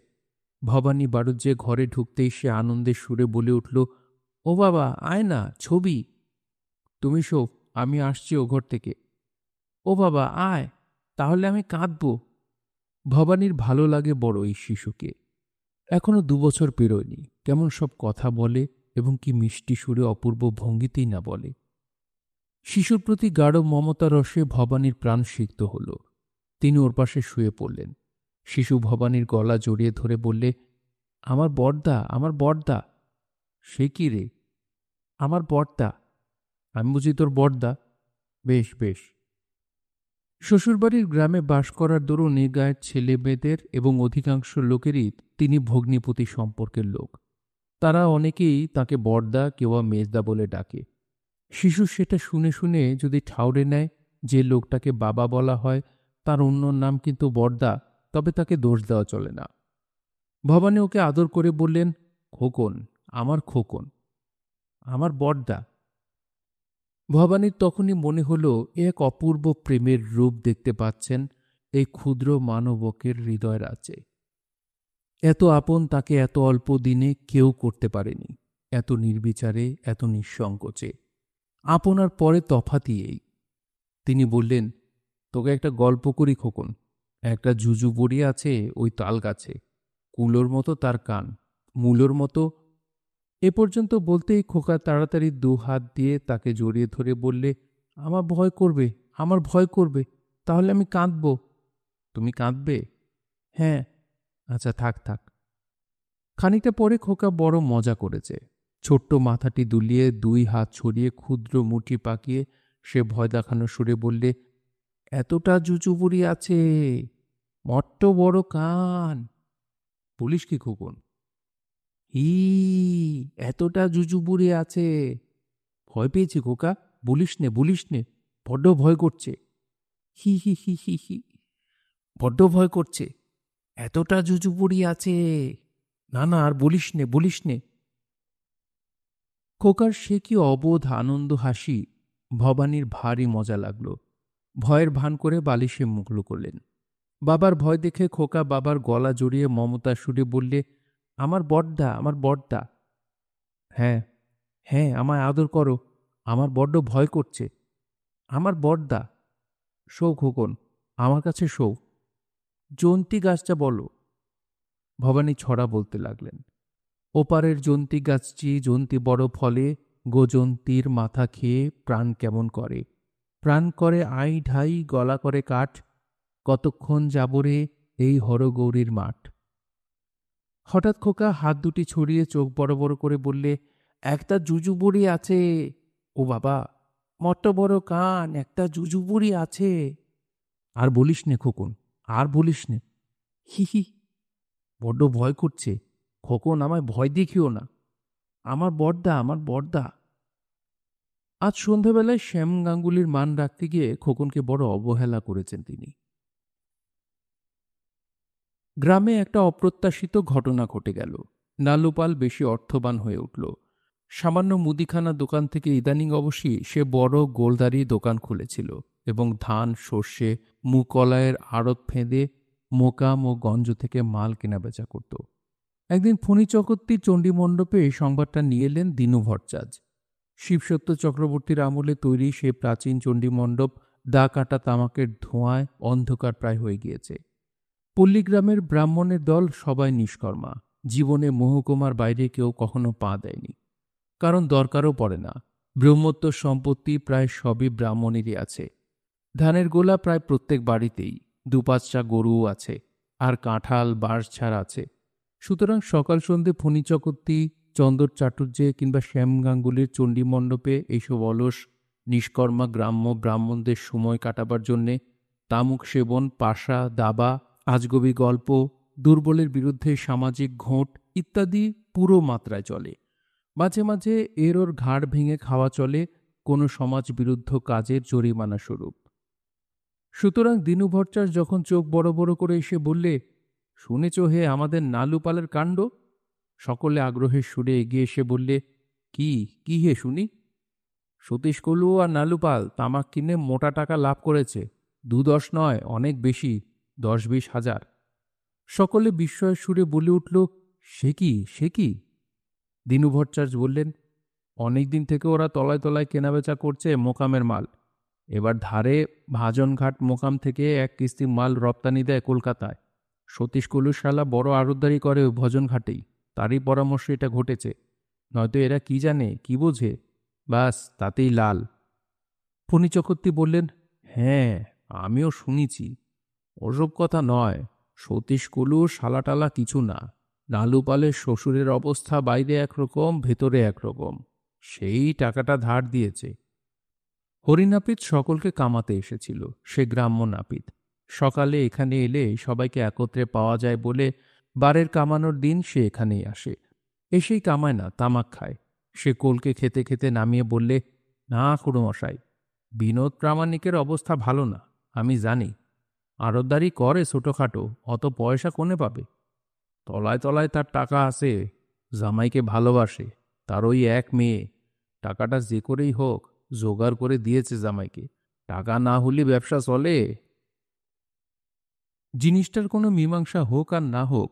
ভবানী বাড়ুজ্যে ঘরে ঢুকতেই সে আনন্দের সুরে বলে উঠল, ও বাবা, আয় না, ছবি। তুমি শো, আমি আসছি ও ঘর থেকে। ও বাবা, আয়, তাহলে আমি কাঁদব। ভবানীর ভালো লাগে বড় এই শিশুকে। এখনো 2 বছর পেরোয়নি, কেমন সব কথা বলে এবং কি মিষ্টি সুরে অপূর্ব ভঙ্গিতেই না বলে। শিশুর প্রতি গাঢ় মমতা রসে ভবানীর প্রাণ সিক্ত হল। তিনি ওর পাশে শুয়ে পড়লেন। শিশু ভবানীর গলা জড়িয়ে ধরে বললে, আমার বড়দা, আমার বড়দা। সে কি রে? আমার বড়দা। আমি বুঝি তোর বড়দা? বেশ বেশ। শ্বশুরবাড়ির গ্রামে বাস করার দরুন এ গায়ের ছেলে মেয়েদের এবং অধিকাংশ লোকেরই তিনি ভগ্নিপতি সম্পর্কের লোক। তারা অনেকেই তাকে বড়দা, কেউ মেজদা বলে ডাকে। শিশু সেটা শুনে শুনে যদি ঠাউরে নেয় যে লোকটাকে বাবা বলা হয় তার অন্য নাম কিন্তু বড়দা, তবে তাকে দোষ দেওয়া চলে না। ভবানী ওকে আদর করে বললেন, খোকন, আমার খোকন, আমার বড়দা। ভবানীর তখনই মনে হল এক অপূর্ব প্রেমের রূপ দেখতে পাচ্ছেন এই ক্ষুদ্র মানবকের হৃদয় রাজ্যে। এত আপন তাকে এত অল্প দিনে কেউ করতে পারেনি, এত নির্বিচারে, এত নিঃসংকোচে। আপনার পরে তফাতই এই। তিনি বললেন, তোকে একটা গল্প করি খোকন। একটা জুজু বড়ি আছে ওই তাল গাছে, কুলোর মতো তার কান, মূলোর মতো। এ পর্যন্ত বলতেই খোকা তাড়াতাড়ি 2 হাত দিয়ে তাকে জড়িয়ে ধরে বললে, আমার ভয় করবে, আমার ভয় করবে, তাহলে আমি কাঁদব। তুমি কাঁদবে? হ্যাঁ। আচ্ছা, থাক থাক। খানিকটা পরে খোকা বড় মজা করেছে। ছোট্ট মাথাটি দুলিয়ে 2 হাত ছড়িয়ে ক্ষুদ্র মুঠি পাকিয়ে সে ভয় দেখানো সুরে বললে, এতটা জুজুবুড়ি আছে, মট্ট বড় কান। বলিস কি খোকন? হি, এতটা জুজুবুড়ি আছে। ভয় পেয়েছি খোকা, বলিস নে, বলিস নে, বড্ড ভয় করছে। হি হি হি হি হি, বড্ড ভয় করছে, এতটা জুজুবুড়ি আছে। না না, আর বলিস নে, বলিস নে। খোকার সে কি অবোধ আনন্দ হাসি ভবানীর ভারী মজা লাগল। ভয়ের ভান করে বালিশে মুখ লুকোলেন। বাবার ভয় দেখে খোকা বাবার গলা জড়িয়ে মমতার সুরে বললে, আমার বড়দা, আমার বড়দা। হ্যাঁ হ্যাঁ, আমায় আদর করো, আমার বড্ড ভয় করছে, আমার বড়দা। শোও খোকন, আমার কাছে শোও। জন্তি গাছটা বলো। ভবানী ছড়া বলতে লাগলেন। ওপারের জন্তি গাছটি জন্তি বড় ফলে, গোজন্তির মাথা খেয়ে প্রাণ কেমন করে, প্রাণ করে আই ঢাই, গলা করে কাঠ, কতক্ষণ যাবরে এই হরগৌরীর মাঠ। হঠাৎ খোকা হাত দুটি ছড়িয়ে চোখ বড় বড় করে বললে, একটা জুজু বুড়ি আছে। ও বাবা, মট্ট বড় কান, একটা জুজু বুড়ি আছে। আর বলিস নে খোকন, আর বলিস নে। হি হি, বড্ড ভয় করছে খোকন, আমায় ভয় দেখিও না, আমার বড়দা, আমার বড়দা। আজ সন্ধ্যাবেলায় শ্যাম গাঙ্গুলির মান রাখতে গিয়ে খোকনকে বড় অবহেলা করেছেন তিনি। গ্রামে একটা অপ্রত্যাশিত ঘটনা ঘটে গেল। নালুপাল বেশি অর্থবান হয়ে উঠল। সামান্য মুদিখানা দোকান থেকে ইদানিং অবশ্যই সে বড় গোলদারি দোকান খুলেছিল এবং ধান, সর্ষে, মুকলাইয়ের আড়ত ফেঁদে মোকাম ও গঞ্জ থেকে মাল কেনাবেচা করত। একদিন ফণী চক্রবর্তীর চণ্ডীমণ্ডপে এই সংবাদটা নিয়ে এলেন দীনু ভট্টাচার্য। শিবসত্য চক্রবর্তীর আমলে তৈরি সে প্রাচীন চণ্ডীমণ্ডপ দা কাটা তামাকের ধোঁয়ায় অন্ধকার প্রায় হয়ে গিয়েছে। পল্লীগ্রামের ব্রাহ্মণের দল সবাই নিষ্কর্মা, জীবনে মহকুমার বাইরে কেউ কখনো পা দেয়নি, কারণ দরকারও পড়ে না। ব্রহ্মত্ব সম্পত্তি প্রায় সবই ব্রাহ্মণেরই আছে। ধানের গোলা প্রায় প্রত্যেক বাড়িতেই, 2-5টা গরুও আছে, আর কাঁঠাল বাঁশঝাড় আছে। সুতরাং সকাল সন্ধে ফণী চক্রবর্তী, চন্দর চাটুর্যে কিংবা শ্যাম গাঙ্গুলির চণ্ডীমণ্ডপে এইসব অলস নিষ্কর্মা গ্রাম্য ব্রাহ্মণদের সময় কাটাবার জন্যে তামুক সেবন, পাশা, দাবা, আজগবি গল্প, দুর্বলের বিরুদ্ধে সামাজিক ঘোঁট ইত্যাদি পুরো মাত্রায় চলে। মাঝে মাঝে এর ওর ঘাড় ভেঙে খাওয়া চলে কোনো সমাজ বিরুদ্ধ কাজের জরিমানা স্বরূপ। সুতরাং দীনু ভট্টাচার্য যখন চোখ বড় বড় করে এসে বললে, শুনেছ হে আমাদের নালুপালের কাণ্ড? সকলে আগ্রহের সুরে এগিয়ে এসে বললে, কি কি হে শুনি? সতীশ কলু আর নালুপাল তামাক কিনে মোটা টাকা লাভ করেছে। 2-10 নয়, অনেক বেশি, 10-20 হাজার। সকলে বিস্ময়ের সুরে বলে উঠল, সে কি, সে কি? দিনু ভট্টাচার্য বললেন, অনেকদিন থেকে ওরা তলায় তলায় কেনাবেচা করছে মোকামের মাল। এবার ধারে ভাজনঘাট মোকাম থেকে এক কিস্তি মাল রপ্তানি দেয় কলকাতায়। সতীশ কলু শালা বড় আড়তদারি করে ওই ভজনঘাটেই, তারই পরামর্শ এটা ঘটেছে। নয়তো এরা কি জানে, কি বোঝে, বাস তাতেই লাল। ফণী চক্রবর্তী বললেন, হ্যাঁ, আমিও শুনেছি। ওসব কথা নয়, সতীশ কলু শালাটালা কিছু না। নালুপালের শ্বশুরের অবস্থা বাইরে একরকম, ভেতরে একরকম, সেই টাকাটা ধার দিয়েছে। হরিনাপিত সকলকে কামাতে এসেছিল, সে গ্রাম্য নাপিত। সকালে এখানে এলে সবাইকে একত্রে পাওয়া যায় বলে বারের কামানোর দিন সে এখানেই আসে। এসেই কামায় না, তামাক খায়। সে কোলকে খেতে খেতে নামিয়ে বললে, না খুড়োমশাই, বিনোদ প্রামাণিকের অবস্থা ভালো না, আমি জানি। আড়তদারি করে ছোটখাটো, অত পয়সা কোনে পাবে? তলায় তলায় তার টাকা আছে, জামাইকে ভালোবাসে, তার ওই এক মেয়ে। টাকাটা যে করেই হোক জোগাড় করে দিয়েছে জামাইকে। টাকা না হলে ব্যবসা চলে? জিনিসটার কোনো মীমাংসা হোক আর না হোক,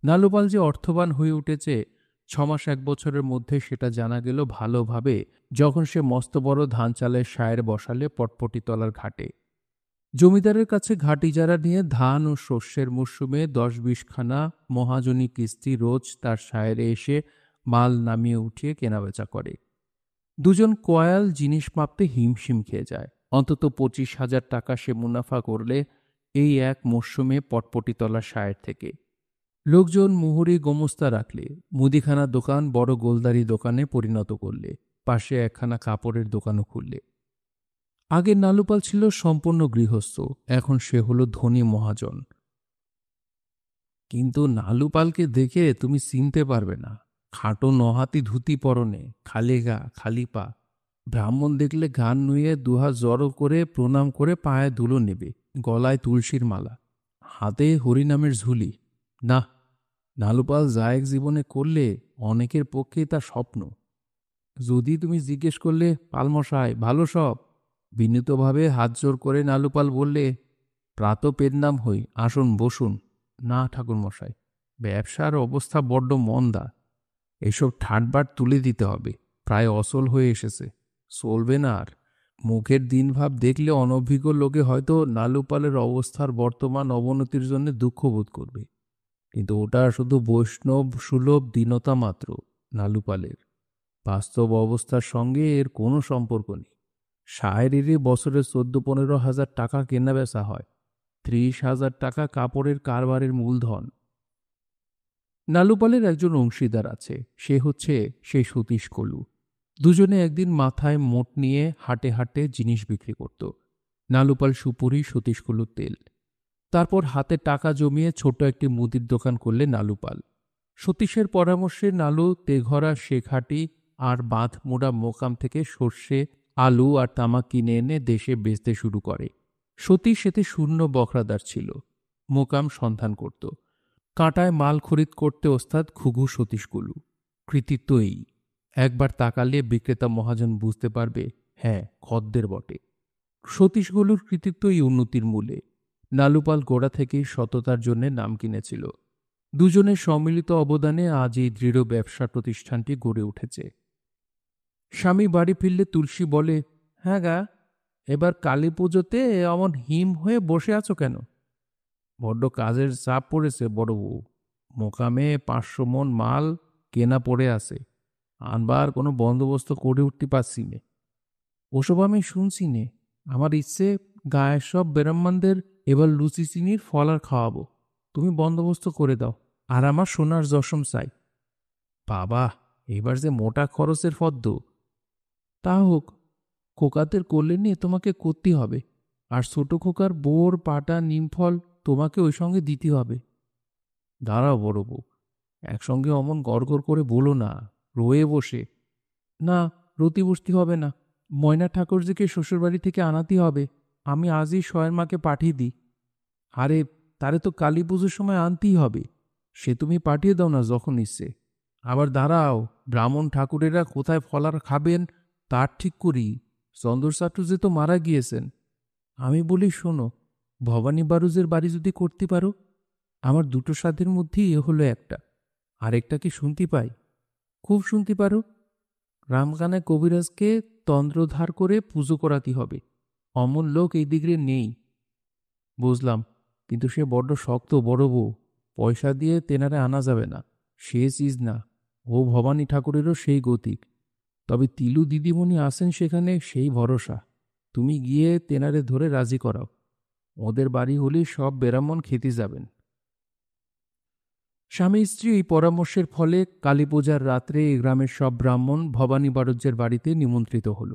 নালুপাল যে অর্থবান হয়ে উঠেছে 6 মাস 1 বছরের মধ্যে সেটা জানা গেল ভালোভাবে যখন সে মস্ত বড় ধান চালের সায়ের বসালে পটপটিতলার ঘাটে। জমিদারের কাছে ঘাট ইজারা নিয়ে ধান ও শস্যের মরশুমে 10-20 খানা মহাজনী কিস্তি রোজ তার সায়েরে এসে মাল নামিয়ে উঠিয়ে কেনাবেচা করে। দুজন কয়াল জিনিস মাপতে হিমশিম খেয়ে যায়। অন্তত 25,000 টাকা সে মুনাফা করলে এই এক মরশুমে পটপটিতলা সায়ের থেকে। লোকজন মুহুরি গোমস্তা রাখলে, মুদিখানা দোকান বড় গোলদারি দোকানে পরিণত করলে, পাশে একখানা কাপড়ের দোকানও খুললে। আগে নালুপাল ছিল সম্পূর্ণ গৃহস্থ, এখন সে হলো ধনী মহাজন। কিন্তু নালুপালকে দেখে তুমি চিনতে পারবে না। খাটো নহাতি ধুতি পরনে, খালি গা খালি পা। ব্রাহ্মণ দেখলে গান নুয়ে দুহাত জড়ো করে প্রণাম করে পায়ে ধুলো নেবে, গলায় তুলসীর মালা, হাতে হরিনামের ঝুলি। না, নালুপাল যা এক জীবনে করলে অনেকের পক্ষেই তা স্বপ্ন। যদি তুমি জিজ্ঞেস করলে, পালমশাই ভালো সব? বিনীতভাবে হাত জোর করে নালুপাল বললে, প্রাত পেট নাম হই, আসুন বসুন। না ঠাকুরমশাই, ব্যবসার অবস্থা বড্ড মন্দা। এসব ঠাটবাট তুলে দিতে হবে, প্রায় অচল হয়ে এসেছে, চলবে না আর। মুখের দিনভাব দেখলে অনভিজ্ঞ লোকে হয়তো নালুপালের অবস্থার বর্তমান অবনতির জন্য দুঃখ বোধ করবে, কিন্তু ওটা শুধু বৈষ্ণব সুলভ দীনতা মাত্র। নালুপালের বাস্তব অবস্থার সঙ্গে এর কোনো সম্পর্ক নেই। শায়েরিরই বছরে 14-15 হাজার টাকা কেনা বেচা হয়, 30,000 টাকা কাপড়ের কারবারের মূলধন। নালুপালের একজন অংশীদার আছে, সে হচ্ছে সেই সতীশ কলু। দুজনে একদিন মাথায় মোট নিয়ে হাটে হাটে জিনিস বিক্রি করত। নালুপাল সুপুরি, সতীশ কলু তেল। তারপর হাতে টাকা জমিয়ে ছোট একটি মুদির দোকান করলে নালুপাল। সতীশের পরামর্শে নালু তেঘরা শেখাটি আর বাঁধ মোড়া মোকাম থেকে সর্ষে, আলু আর তামাক কিনে এনে দেশে বেচতে শুরু করে। সতীশ এতে শূন্য বখরাদার ছিল, মোকাম সন্ধান করত। কাঁটায় মাল খরিদ করতে ওস্তাদ খুঘু সতীশ কলু। কৃতিত্ব এই, একবার তাকালে বিক্রেতা মহাজন বুঝতে পারবে, হ্যাঁ খদ্দের বটে। সতীশ কলুর কৃতিত্ব এই উন্নতির মূলে। নালুপাল গোড়া থেকেই সততার জন্য নাম কিনেছিল। দুজনের সম্মিলিত অবদানে আজ এই দৃঢ় ব্যবসা প্রতিষ্ঠানটি গড়ে উঠেছে। স্বামী বাড়ি ফিরলে তুলসী বলে, হ্যাঁ গা, এবার কালী পুজোতে অমন হিম হয়ে বসে আছো কেন? বড্ড কাজের চাপ পড়েছে বড় বউ। মোকামে 500 মণ মাল কেনা পড়ে আছে, আনবার কোনো বন্দোবস্ত করে উঠতে পারছি নে। ওসব আমি শুনছি নে, আমার ইচ্ছে গায়ের সব বেরাম্মানদের এবার লুচি চিনির ফলার খাওয়াবো, তুমি বন্দোবস্ত করে দাও, আর আমার সোনার যশম চাই। বাবা, এবার যে মোটা খরচের ফদ্দ। তা হোক, খোকাদের করলে নিয়ে তোমাকে করতে হবে, আর ছোট খোকার বোর পাটা নিমফল তোমাকে ওই সঙ্গে দিতে হবে। দাঁড়াও বড় বউ, একসঙ্গে অমন গড়গড় করে বলো না, রয়ে বসে। না, রতি বসতে হবে না, ময়না ঠাকুরজিকে শ্বশুরবাড়ি থেকে আনাতে হবে, আমি আজই শয়ের মাকে পাঠিয়ে দিই। আরে, তারে তো কালী পুজোর সময় আনতেই হবে, সে তুমি পাঠিয়ে দাও না যখন ইচ্ছে। আবার দাঁড়াও, ব্রাহ্মণ ঠাকুরেরা কোথায় ফলার খাবেন তার ঠিক করি, চন্দর চাটুর্যে তো মারা গিয়েছেন। আমি বলি, শোনো, ভবানী বারুজের বাড়ি যদি করতে পারো, আমার দুটো সাধ্যের মধ্যেই এ হলো একটা। আরেকটা কি শুনতে পাই? খুব শুনতে পারো। রামকানায় কবিরাজকে তন্দ্র ধার করে পুজো করাতে হবে। অমন লোক এই দিকে নেই। বুঝলাম, কিন্তু সে বড্ড শক্ত বড় বউ। পয়সা দিয়ে তেনারে আনা যাবে না, সে চিজ না। ও ভবানী ঠাকুরেরও সেই গতিক। তবে তিলু দিদিমণি আসেন সেখানে, সেই ভরসা। তুমি গিয়ে তেনারে ধরে রাজি করাও। ওদের বাড়ি হলেই সব ব্রাহ্মণ খেতে যাবেন। স্বামী স্ত্রী এই পরামর্শের ফলে কালী পূজার রাত্রে এই গ্রামের সব ব্রাহ্মণ ভবানী বাড়ুজ্যের বাড়িতে নিমন্ত্রিত হল।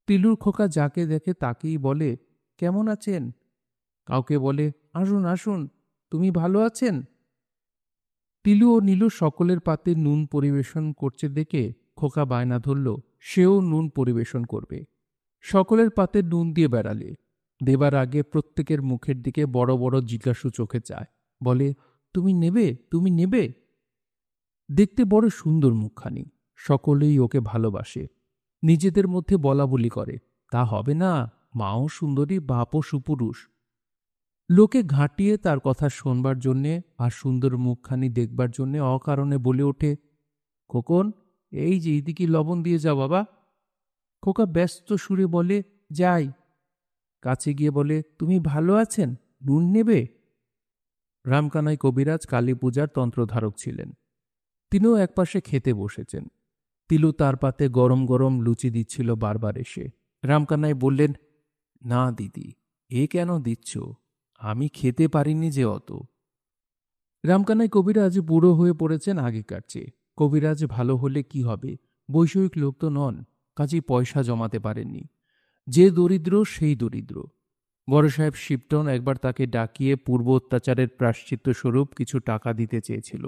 তিলুর খোকা যাকে দেখে তাকেই বলে, কেমন আছেন? কাউকে বলে, আসুন আসুন, তুমি ভালো আছেন? তিলু ও নীলু সকলের পাতে নুন পরিবেশন করছে দেখে খোকা বায়না ধরল সেও নুন পরিবেশন করবে। সকলের পাতে নুন দিয়ে বেড়ালে। দেবার আগে প্রত্যেকের মুখের দিকে বড় বড় জিজ্ঞাসু চোখে চায়, বলে, তুমি নেবে, তুমি নেবে? দেখতে বড় সুন্দর মুখখানি। সকলেই ওকে ভালোবাসে। নিজেদের মধ্যে বলা বলি করে, তা হবে না, মাও সুন্দরী, বাপও সুপুরুষ। লোকে ঘাঁটিয়ে তার কথা শোনবার জন্যে আর সুন্দর মুখখানি দেখবার জন্যে অকারণে বলে ওঠে, খোকন, এই যে এদিকে লবণ দিয়ে যাও বাবা। খোকা ব্যস্ত সুরে বলে, যাই। কাছে গিয়ে বলে, তুমি ভালো আছেন, নুন নেবে? রামকানাই কবিরাজ কালী পূজার তন্ত্রধারক ছিলেন। তিনিও একপাশে খেতে বসেছেন। তিলু তার পাতে গরম গরম লুচি দিচ্ছিল বারবার এসে। রামকানাই বললেন, না দিদি, এ কেন দিচ্ছ? আমি খেতে পারিনি যে অত। রামকানাই কবিরাজ বুড়ো হয়ে পড়েছেন আগেকার চেয়ে। কবিরাজ ভালো হলে কি হবে, বৈষয়িক লোক তো নন, কাজেই পয়সা জমাতে পারেননি। যে দরিদ্র সেই দরিদ্র। বড় সাহেব শিবটন একবার তাকে ডাকিয়ে পূর্ব অত্যাচারের প্রায়শ্চিত্ত স্বরূপ কিছু টাকা দিতে চেয়েছিল,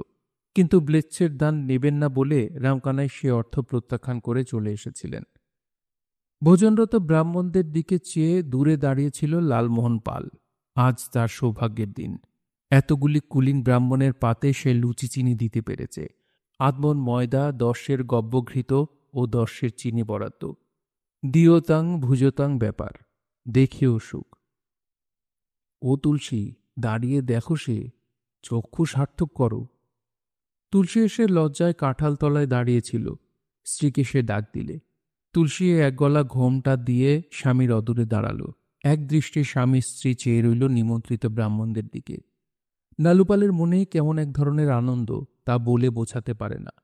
কিন্তু ব্লেচ্ছের দান নেবেন না বলে রামকানাই সে অর্থ প্রত্যাখ্যান করে চলে এসেছিলেন। ভোজনরত ব্রাহ্মণদের দিকে চেয়ে দূরে দাঁড়িয়েছিল লালমোহন পাল। আজ তার সৌভাগ্যের দিন। এতগুলি কুলীন ব্রাহ্মণের পাতে সে লুচি চিনি দিতে পেরেছে। আধমন ময়দা, 10 গব্যঘৃত ও 10 চিনি বরাদ্দ। দিয়তাং ভুজতাং ব্যাপার, দেখেও সুখ। ও তুলসী, দাঁড়িয়ে দেখো, সে চক্ষু সার্থক করো। তুলসী এসে লজ্জায় কাঁঠাল তলায় দাঁড়িয়েছিল। স্ত্রীকে সে ডাক দিলে। তুলসী এক গলা ঘোমটা দিয়ে স্বামীর অদূরে দাঁড়াল। এক দৃষ্টি স্বামী স্ত্রী চেয়ে রইল নিমন্ত্রিত ব্রাহ্মণদের দিকে। নালুপালের মনেই কেমন এক ধরনের আনন্দ, তা বলে বোঝাতে পারে না।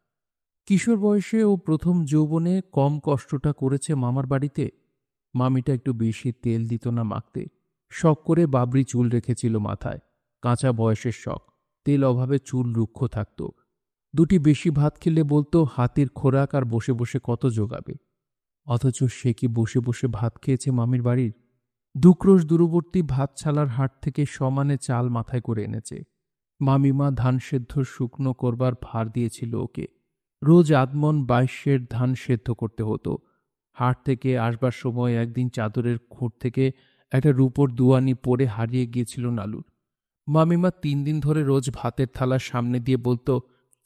কিশোর বয়সে ও প্রথম যৌবনে কম কষ্টটা করেছে মামার বাড়িতে। মামিটা একটু বেশি তেল দিত না মাখতে। শখ করে বাবরি চুল রেখেছিল মাথায়, কাঁচা বয়সের শখ। তেল অভাবে চুল রুক্ষ থাকত। দুটি বেশি ভাত খেলে বলতো, হাতির খোরাক আর বসে বসে কত জোগাবে। অথচ সে কি বসে বসে ভাত খেয়েছে মামির বাড়ির? দুক্রোশ দূরবর্তী ভাতছালার হাট থেকে সমানে চাল মাথায় করে এনেছে। মামিমা ধান সেদ্ধ শুকনো করবার ভার দিয়েছিল ওকে। রোজ আধমন 22 ধান সেদ্ধ করতে হতো। হাট থেকে আসবার সময় একদিন চাদরের খুঁট থেকে একটা রূপোর দুয়ানি পরে হারিয়ে গিয়েছিল নালুর। মামিমা 3 দিন ধরে রোজ ভাতের থালার সামনে দিয়ে বলতো,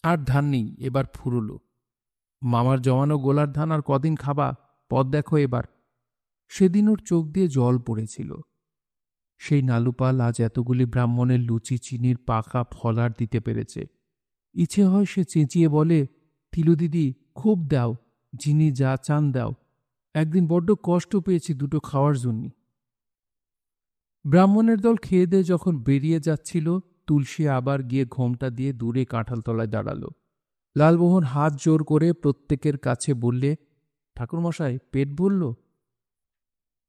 আর ধান নেই, এবার ফুরুলো। মামার জমানো গোলার ধান আর কদিন খাবা, পথ দেখো এবার। সেদিন ওর চোখ দিয়ে জল পড়েছিল। সেই নালুপাল আজ এতগুলি ব্রাহ্মণের লুচি চিনির পাকা ফলার দিতে পেরেছে। ইচ্ছে হয় সে চেঁচিয়ে বলে, তিলু দিদি, খুব দাও, যিনি যা চান দাও। একদিন বড্ড কষ্ট পেয়েছি দুটো খাওয়ার জন্য। ব্রাহ্মণের দল খেয়ে দিয়ে যখন বেরিয়ে যাচ্ছিল, তুলসী আবার গিয়ে ঘোমটা দিয়ে দূরে কাঁঠালতলায় দাঁড়ালো। লালমোহন হাত জোর করে প্রত্যেকের কাছে বললে, ঠাকুরমশাই, পেট ভরল?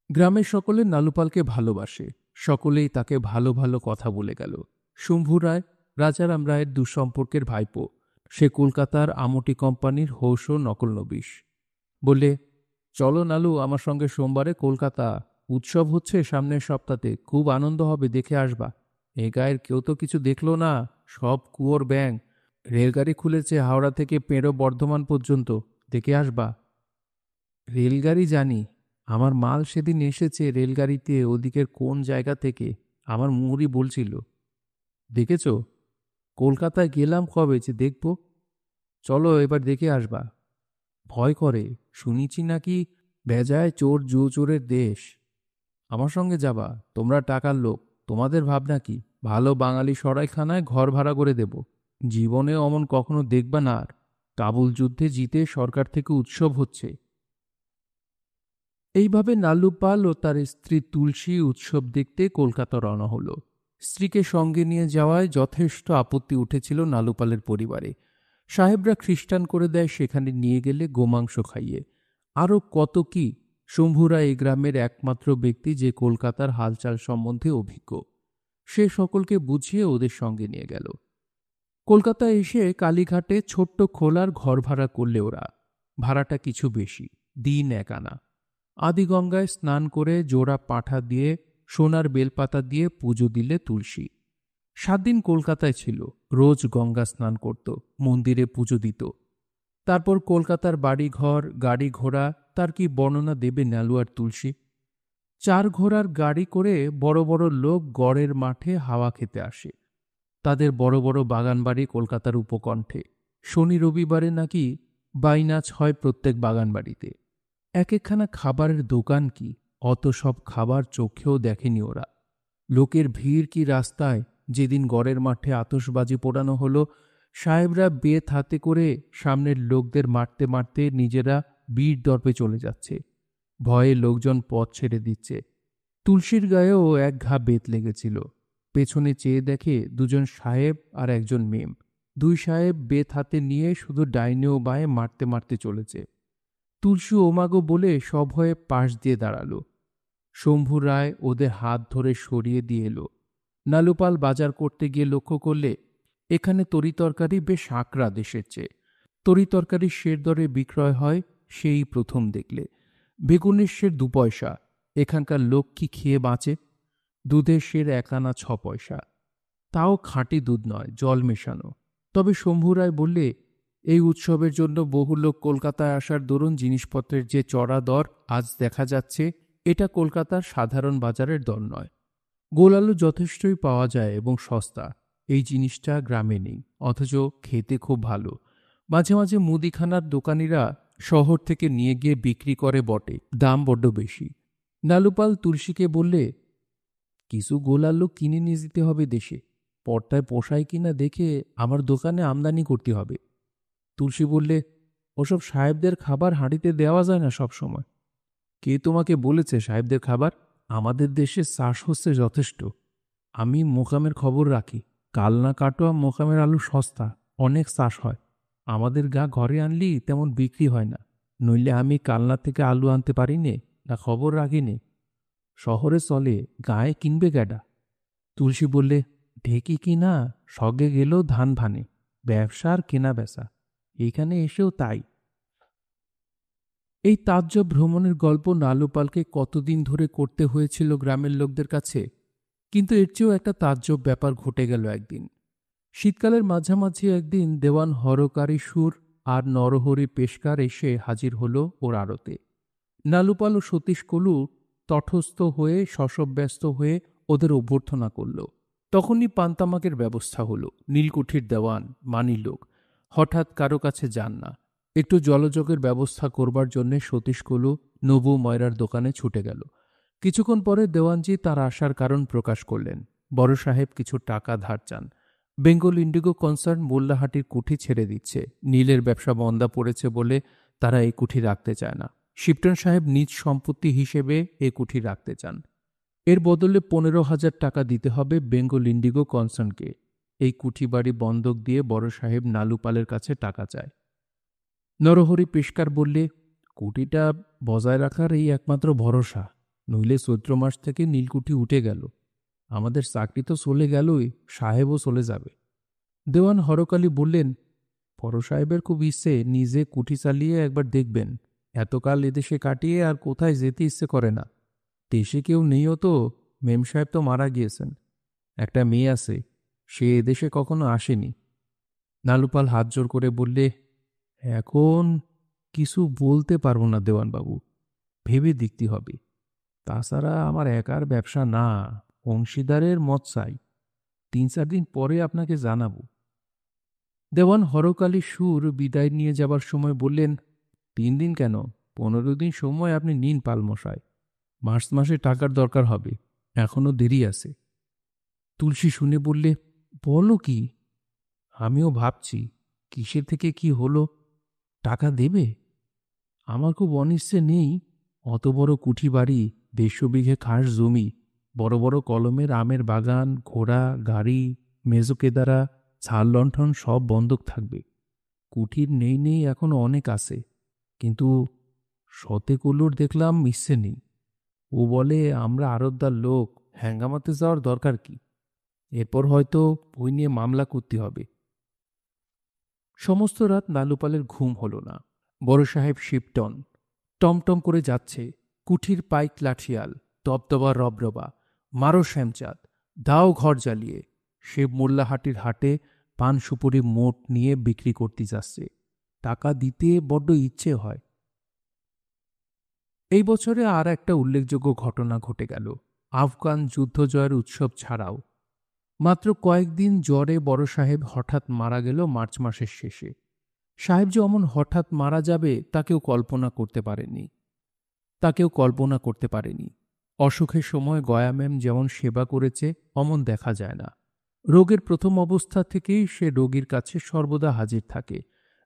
গ্রামের সকলে নালুপালকে ভালোবাসে। সকলেই তাকে ভালো ভালো কথা বলে গেল। শম্ভু রায় রাজারাম রায়ের দুঃসম্পর্কের ভাইপো। সে কলকাতার আমটি কোম্পানির হৌস নকল নবিশ। বলে, চলো নালু, আমার সঙ্গে সোমবারে কলকাতা। উৎসব হচ্ছে সামনের সপ্তাহে, খুব আনন্দ হবে, দেখে আসবা। এ গায়ের কেউ তো কিছু দেখল না, সব কুয়োর ব্যাং। রেলগাড়ি খুলেছে হাওড়া থেকে পেঁড়ো বর্ধমান পর্যন্ত, দেখে আসবা। রেলগাড়ি জানি, আমার মাল সেদিন এসেছে রেলগাড়িতে ওদিকের কোন জায়গা থেকে, আমার মুহুরি বলছিল। দেখেছ? কলকাতায় গেলাম কবে যে দেখব। চলো এবার দেখে আসবা। ভয় করে, শুনেছি নাকি বেজায় চোর জুয়োচোরের দেশ। আমার সঙ্গে যাবা, তোমরা টাকার লোক, তোমাদের ভাবনা কি? ভালো বাঙালি সরাইখানায় ঘর ভাড়া করে দেব। জীবনে অমন কখনো দেখবা না আর। কাবুল যুদ্ধে জিতে সরকার থেকে উৎসব হচ্ছে। এইভাবে নালুপাল ও তার স্ত্রী তুলসী উৎসব দেখতে কলকাতা রওনা হলো। স্ত্রীকে সঙ্গে নিয়ে যাওয়ায় যথেষ্ট আপত্তি উঠেছিল নালুপালের পরিবারে। সাহেবরা খ্রিস্টান করে দেয় সেখানে নিয়ে গেলে গোমাংস খাইয়ে। আরও কত কি। শম্ভুরা এই গ্রামের একমাত্র ব্যক্তি যে কলকাতার হালচাল সম্বন্ধে অভিজ্ঞ। সে সকলকে বুঝিয়ে ওদের সঙ্গে নিয়ে গেল। কলকাতায় এসে কালীঘাটে ছোট্ট খোলার ঘর ভাড়া করলে ওরা। ভাড়াটা কিছু বেশি, দিন 1 আনা। আদিগঙ্গায় স্নান করে জোড়া পাঁঠা দিয়ে সোনার বেলপাতা দিয়ে পুজো দিলে তুলসী। 7 দিন কলকাতায় ছিল, রোজ গঙ্গা স্নান করত, মন্দিরে পুজো দিত। তারপর কলকাতার বাড়িঘর, গাড়ি ঘোড়া, তার কি বর্ণনা দেবে ন্যালু আর তুলসী। 4 ঘোড়ার গাড়ি করে বড় বড় লোক গড়ের মাঠে হাওয়া খেতে আসে। তাদের বড় বড় বাগানবাড়ি কলকাতার উপকণ্ঠে। শনি রবিবারে নাকি বাইনাচ হয় প্রত্যেক বাগানবাড়িতে। এক একখানা খাবারের দোকান কি, অত সব খাবার চোখেও দেখেনি ওরা। লোকের ভিড় কি রাস্তায়। যেদিন গড়ের মাঠে আতশবাজি পোড়ানো হলো, সাহেবরা বেত হাতে করে সামনের লোকদের মারতে মারতে নিজেরা বীর দর্পে চলে যাচ্ছে। ভয়ে লোকজন পথ ছেড়ে দিচ্ছে। তুলসীর গায়েও এক ঘা বেত লেগেছিল। পেছনে চেয়ে দেখে 2 সাহেব আর 1 মেম। 2 সাহেব বেত হাতে নিয়ে শুধু ডাইনে ও বাঁয়ে মারতে মারতে চলেছে। তুলসী ওমাগো বলে সভয়ে পাশ দিয়ে দাঁড়ালো। শম্ভু রায় ওদের হাত ধরে সরিয়ে দিয়ে এলো। নালুপাল বাজার করতে গিয়ে লক্ষ্য করলে এখানে তরিতরকারি বেশ আঁকড়া দেশের চেয়ে। তরিতরকারি সের দরে বিক্রয় হয়, সেই প্রথম দেখলে। বেগুনের সের 2 পয়সা। এখানকার লোক কি খেয়ে বাঁচে? দুধের সের 1 আনা 6 পয়সা। তাও খাঁটি দুধ নয়, জল মেশানো। তবে শম্ভু রায় বললে এই উৎসবের জন্য বহু লোক কলকাতায় আসার দরুন জিনিসপত্রের যে চড়া দর আজ দেখা যাচ্ছে, এটা কলকাতার সাধারণ বাজারের দর নয়। গোল আলু যথেষ্টই পাওয়া যায় এবং সস্তা। এই জিনিসটা গ্রামে নেই, অথচ খেতে খুব ভালো। মাঝে মাঝে মুদিখানার দোকানিরা শহর থেকে নিয়ে গিয়ে বিক্রি করে বটে, দাম বড্ড বেশি। নালুপাল তুলসীকে বললে, কিছু গোল আলু কিনে নিয়ে যেতে হবে দেশে। পর্দায় পোষায় কিনা দেখে আমার দোকানে আমদানি করতে হবে। তুলসী বললে, ওসব সাহেবদের খাবার হাঁড়িতে দেওয়া যায় না সব সময়। কে তোমাকে বলেছে সাহেবদের খাবার? আমাদের দেশে চাষ হচ্ছে যথেষ্ট। আমি মোকামের খবর রাখি। কালনা কাটোয়া মোকামের আলু সস্তা, অনেক চাষ হয়। আমাদের গা ঘরে আনলি তেমন বিক্রি হয় না। নইলে আমি কালনা থেকে আলু আনতে পারি নে, না খবর রাখি নে। শহরে চলে, গায়ে কিনবে গ্যাডা। তুলসী বললে, ঢেকি কিনা সগে গেলেও ধান ভানে, ব্যবসা আর কেনা বেচা। এইখানে এসেও তাই। এই তাজ্জব ভ্রমণের গল্প নালুপালকে কতদিন ধরে করতে হয়েছিল গ্রামের লোকদের কাছে। কিন্তু এর চেয়েও একটা তাজ্জব ব্যাপার ঘটে গেল একদিন। শীতকালের মাঝামাঝি একদিন দেওয়ান হরকারী সুর আর নরহরি পেশকার এসে হাজির হল ওর আড়তে। নালুপাল ও সতীশ কলু তটস্থ হয়ে শশব্যস্ত হয়ে ওদের অভ্যর্থনা করল। তখনই পান্তামাকের ব্যবস্থা হলো। নীলকুঠির দেওয়ান মানি লোক, হঠাৎ কারো কাছে যান না। একটু জলযোগের ব্যবস্থা করবার জন্যে সতীশ কলু নবু ময়রার দোকানে ছুটে গেল। কিছুক্ষণ পরে দেওয়ানজি তার আসার কারণ প্রকাশ করলেন। বড় সাহেব কিছু টাকা ধার চান। বেঙ্গল ইন্ডিগো কনসার্ন মোল্লাহাটির কুঠি ছেড়ে দিচ্ছে। নীলের ব্যবসা মন্দা পড়েছে বলে তারা এই কুঠি রাখতে চায় না। শিপটন সাহেব নিজ সম্পত্তি হিসেবে এ কুঠি রাখতে চান। এর বদলে 15,000 টাকা দিতে হবে বেঙ্গল ইন্ডিগো কনসার্নকে। এই কুঠি বাড়ি বন্ধক দিয়ে বড় সাহেব নালুপালের কাছে টাকা চায়। নরহরি পেশকার বললে, কুঠিটা বজায় রাখার এই একমাত্র ভরসা, নইলে চৈত্র মাস থেকে নীলকুঠি উঠে গেল। আমাদের চাকরি তো চলে গেলই, সাহেবও চলে যাবে। দেওয়ান হরকালী বললেন, বড় সাহেবের খুব ইচ্ছে নিজে কুঠি চালিয়ে একবার দেখবেন। এতকাল এদেশে কাটিয়ে আর কোথায় যেতে ইচ্ছে করে না। দেশে কেউ নেইও তো, মেম সাহেব তো মারা গিয়েছেন। একটা মেয়ে আছে, সে এদেশে কখনো আসেনি। নালুপাল হাত জোর করে বললে, এখন কিছু বলতে পারবো না দেওয়ানবাবু, ভেবে দেখতে হবে। তাছাড়া আমার একার ব্যবসা না, অংশীদারের মত চাই। 3-4 দিন পরে আপনাকে জানাবো। দেওয়ান হরকালী সুর বিদায় নিয়ে যাবার সময় বললেন, 3 দিন কেন, 15 দিন সময় আপনি নিন পালমশাই। মার্চ মাসে টাকার দরকার হবে, এখনো দেরি আছে। তুলসী শুনে বললে, বলো কি? আমিও ভাবছি কিসের থেকে কি হলো। টাকা দেবে? আমার খুব অনিচ্ছে নেই। অত বড় কুঠি বাড়ি, 150 বিঘে খাস জমি, বড় বড় কলমের আমের বাগান, ঘোড়া গাড়ি, মেজো কেদারা, ঝাল লণ্ঠন সব বন্ধক থাকবে। কুঠির নেই নেই এখনো অনেক আছে, কিন্তু সতেকুলুর দেখলাম ইচ্ছে নেই। ও বলে আমরা আড়তদার লোক, হ্যাঙ্গামাতে যাওয়ার দরকার কি? এরপর হয়তো বই নিয়ে মামলা করতে হবে। সমস্ত রাত নালুপালের ঘুম হল না। বড় সাহেব শিবটন টমটম করে যাচ্ছে। কুঠির পাইক লাঠিয়াল, দবদবা রবরবা, মারো শ্যামচাঁদ, দাও ঘর জ্বালিয়ে। শিব মোল্লাহাটির হাটে পান সুপুরি মোট নিয়ে বিক্রি করতে যাচ্ছে। টাকা দিতে বড্ড ইচ্ছে হয়। এই বছরে আর একটা উল্লেখযোগ্য ঘটনা ঘটে গেল। আফগান যুদ্ধ জয়ের উৎসব ছাড়াও মাত্র কয়েকদিন জ্বরে বড় সাহেব হঠাৎ মারা গেল মার্চ মাসের শেষে। সাহেব যে অমন হঠাৎ মারা যাবে তাকেও কল্পনা করতে পারেনি। অসুখের সময় গয়া ম্যাম যেমন সেবা করেছে অমন দেখা যায় না। রোগের প্রথম অবস্থা থেকেই সে রোগীর কাছে সর্বদা হাজির থাকে।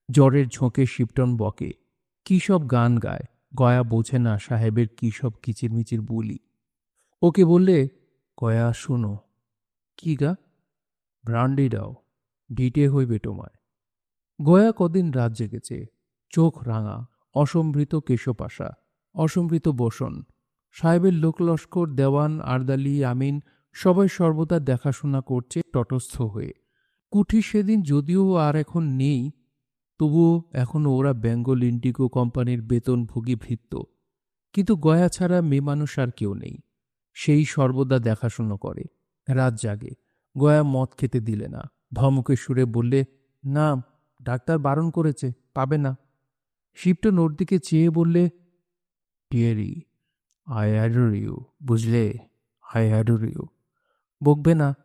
জ্বরের ঝোঁকে শিবটন বকে, কী সব গান গায়। গয়া বোঝে না সাহেবের কী সব কিচিরমিচির বুলি। ওকে বললে, গয়া শোনো। কি গা? ব্রান্ডি দাও, ডিটে হইবে তোমায়। গয়া কদিন রাত জেগেছে, চোখ রাঙা, অসম্ভৃত কেশপাশা, অসম্ভৃত বসন। সাহেবের লোকলস্কর, দেওয়ান, আরদালি, আমিন সবাই সর্বদা দেখাশোনা করছে তটস্থ হয়ে। কুঠি সেদিন যদিও আর এখন নেই, তবুও এখনো ওরা বেঙ্গল ইন্ডিগো কোম্পানির বেতনভোগী ভৃত্য। কিন্তু গয়া ছাড়া মেয়ে মানুষ আর কেউ নেই। সেই সর্বদা দেখাশুনো করে, রাত জাগে। গয়া মদ খেতে দিলে না, ধমকের সুরে বললে, না, ডাক্তার বারণ করেছে, পাবে না। শিবটন ওর দিকে চেয়ে বললে, টিয়েরি, আই অ্যাডোর ইউ, বুঝলে? I adore you. বকবে না।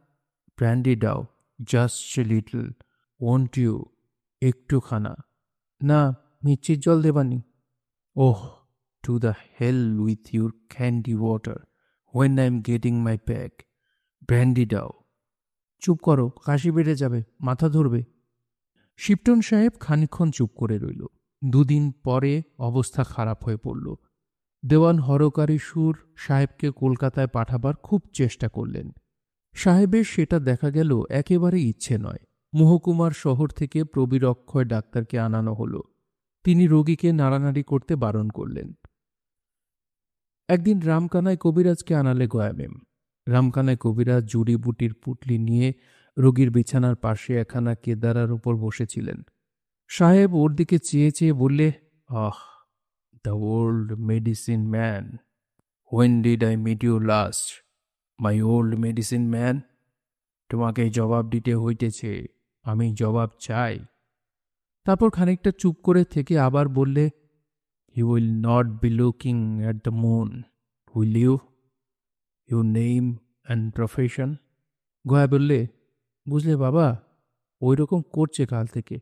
ব্র্যান্ডি দাও, just a little, won't you? একটুখানা। না, মিচ্ছির জল দেবানি। Oh, to the hell with your candy water when I am getting my peg. Brandy দাও। চুপ করো, কাশি বেড়ে যাবে, মাথা ধরবে। শিবটন সাহেব খানিকক্ষণ চুপ করে রইল। 2 দিন পরে অবস্থা খারাপ হয়ে পড়ল। দেওয়ান হরকারি সুর সাহেবকে কলকাতায় পাঠাবার খুব চেষ্টা করলেন। সাহেবের সেটা দেখা গেল একেবারে ইচ্ছে নয়। মহকুমার শহর থেকে প্রবীর অক্ষয় ডাক্তারকে আনানো হলো। তিনি রোগীকে নাড়ানাড়ি করতে বারণ করলেন। একদিন রামকানাই কবিরাজকে আনালে গয়া ম্যাম। রামকানাই কবিরাজ জুড়িবুটির পুটলি নিয়ে রোগীর বিছানার পাশে একখানা কেদারার উপর বসেছিলেন। সাহেব ওর দিকে চেয়ে চেয়ে বললে, ah, the old medicine man. When did I meet you last, my old medicine man? তোমাকে জবাব দিতে হইতেছে, আমি জবাব চাই। তারপর খানিকটা চুপ করে থেকে আবার বললে, you will not be looking at the moon, will you? Your name and profession? Gaya বললে, বুঝলে বাবা, ওই রকম করছে কাল থেকে,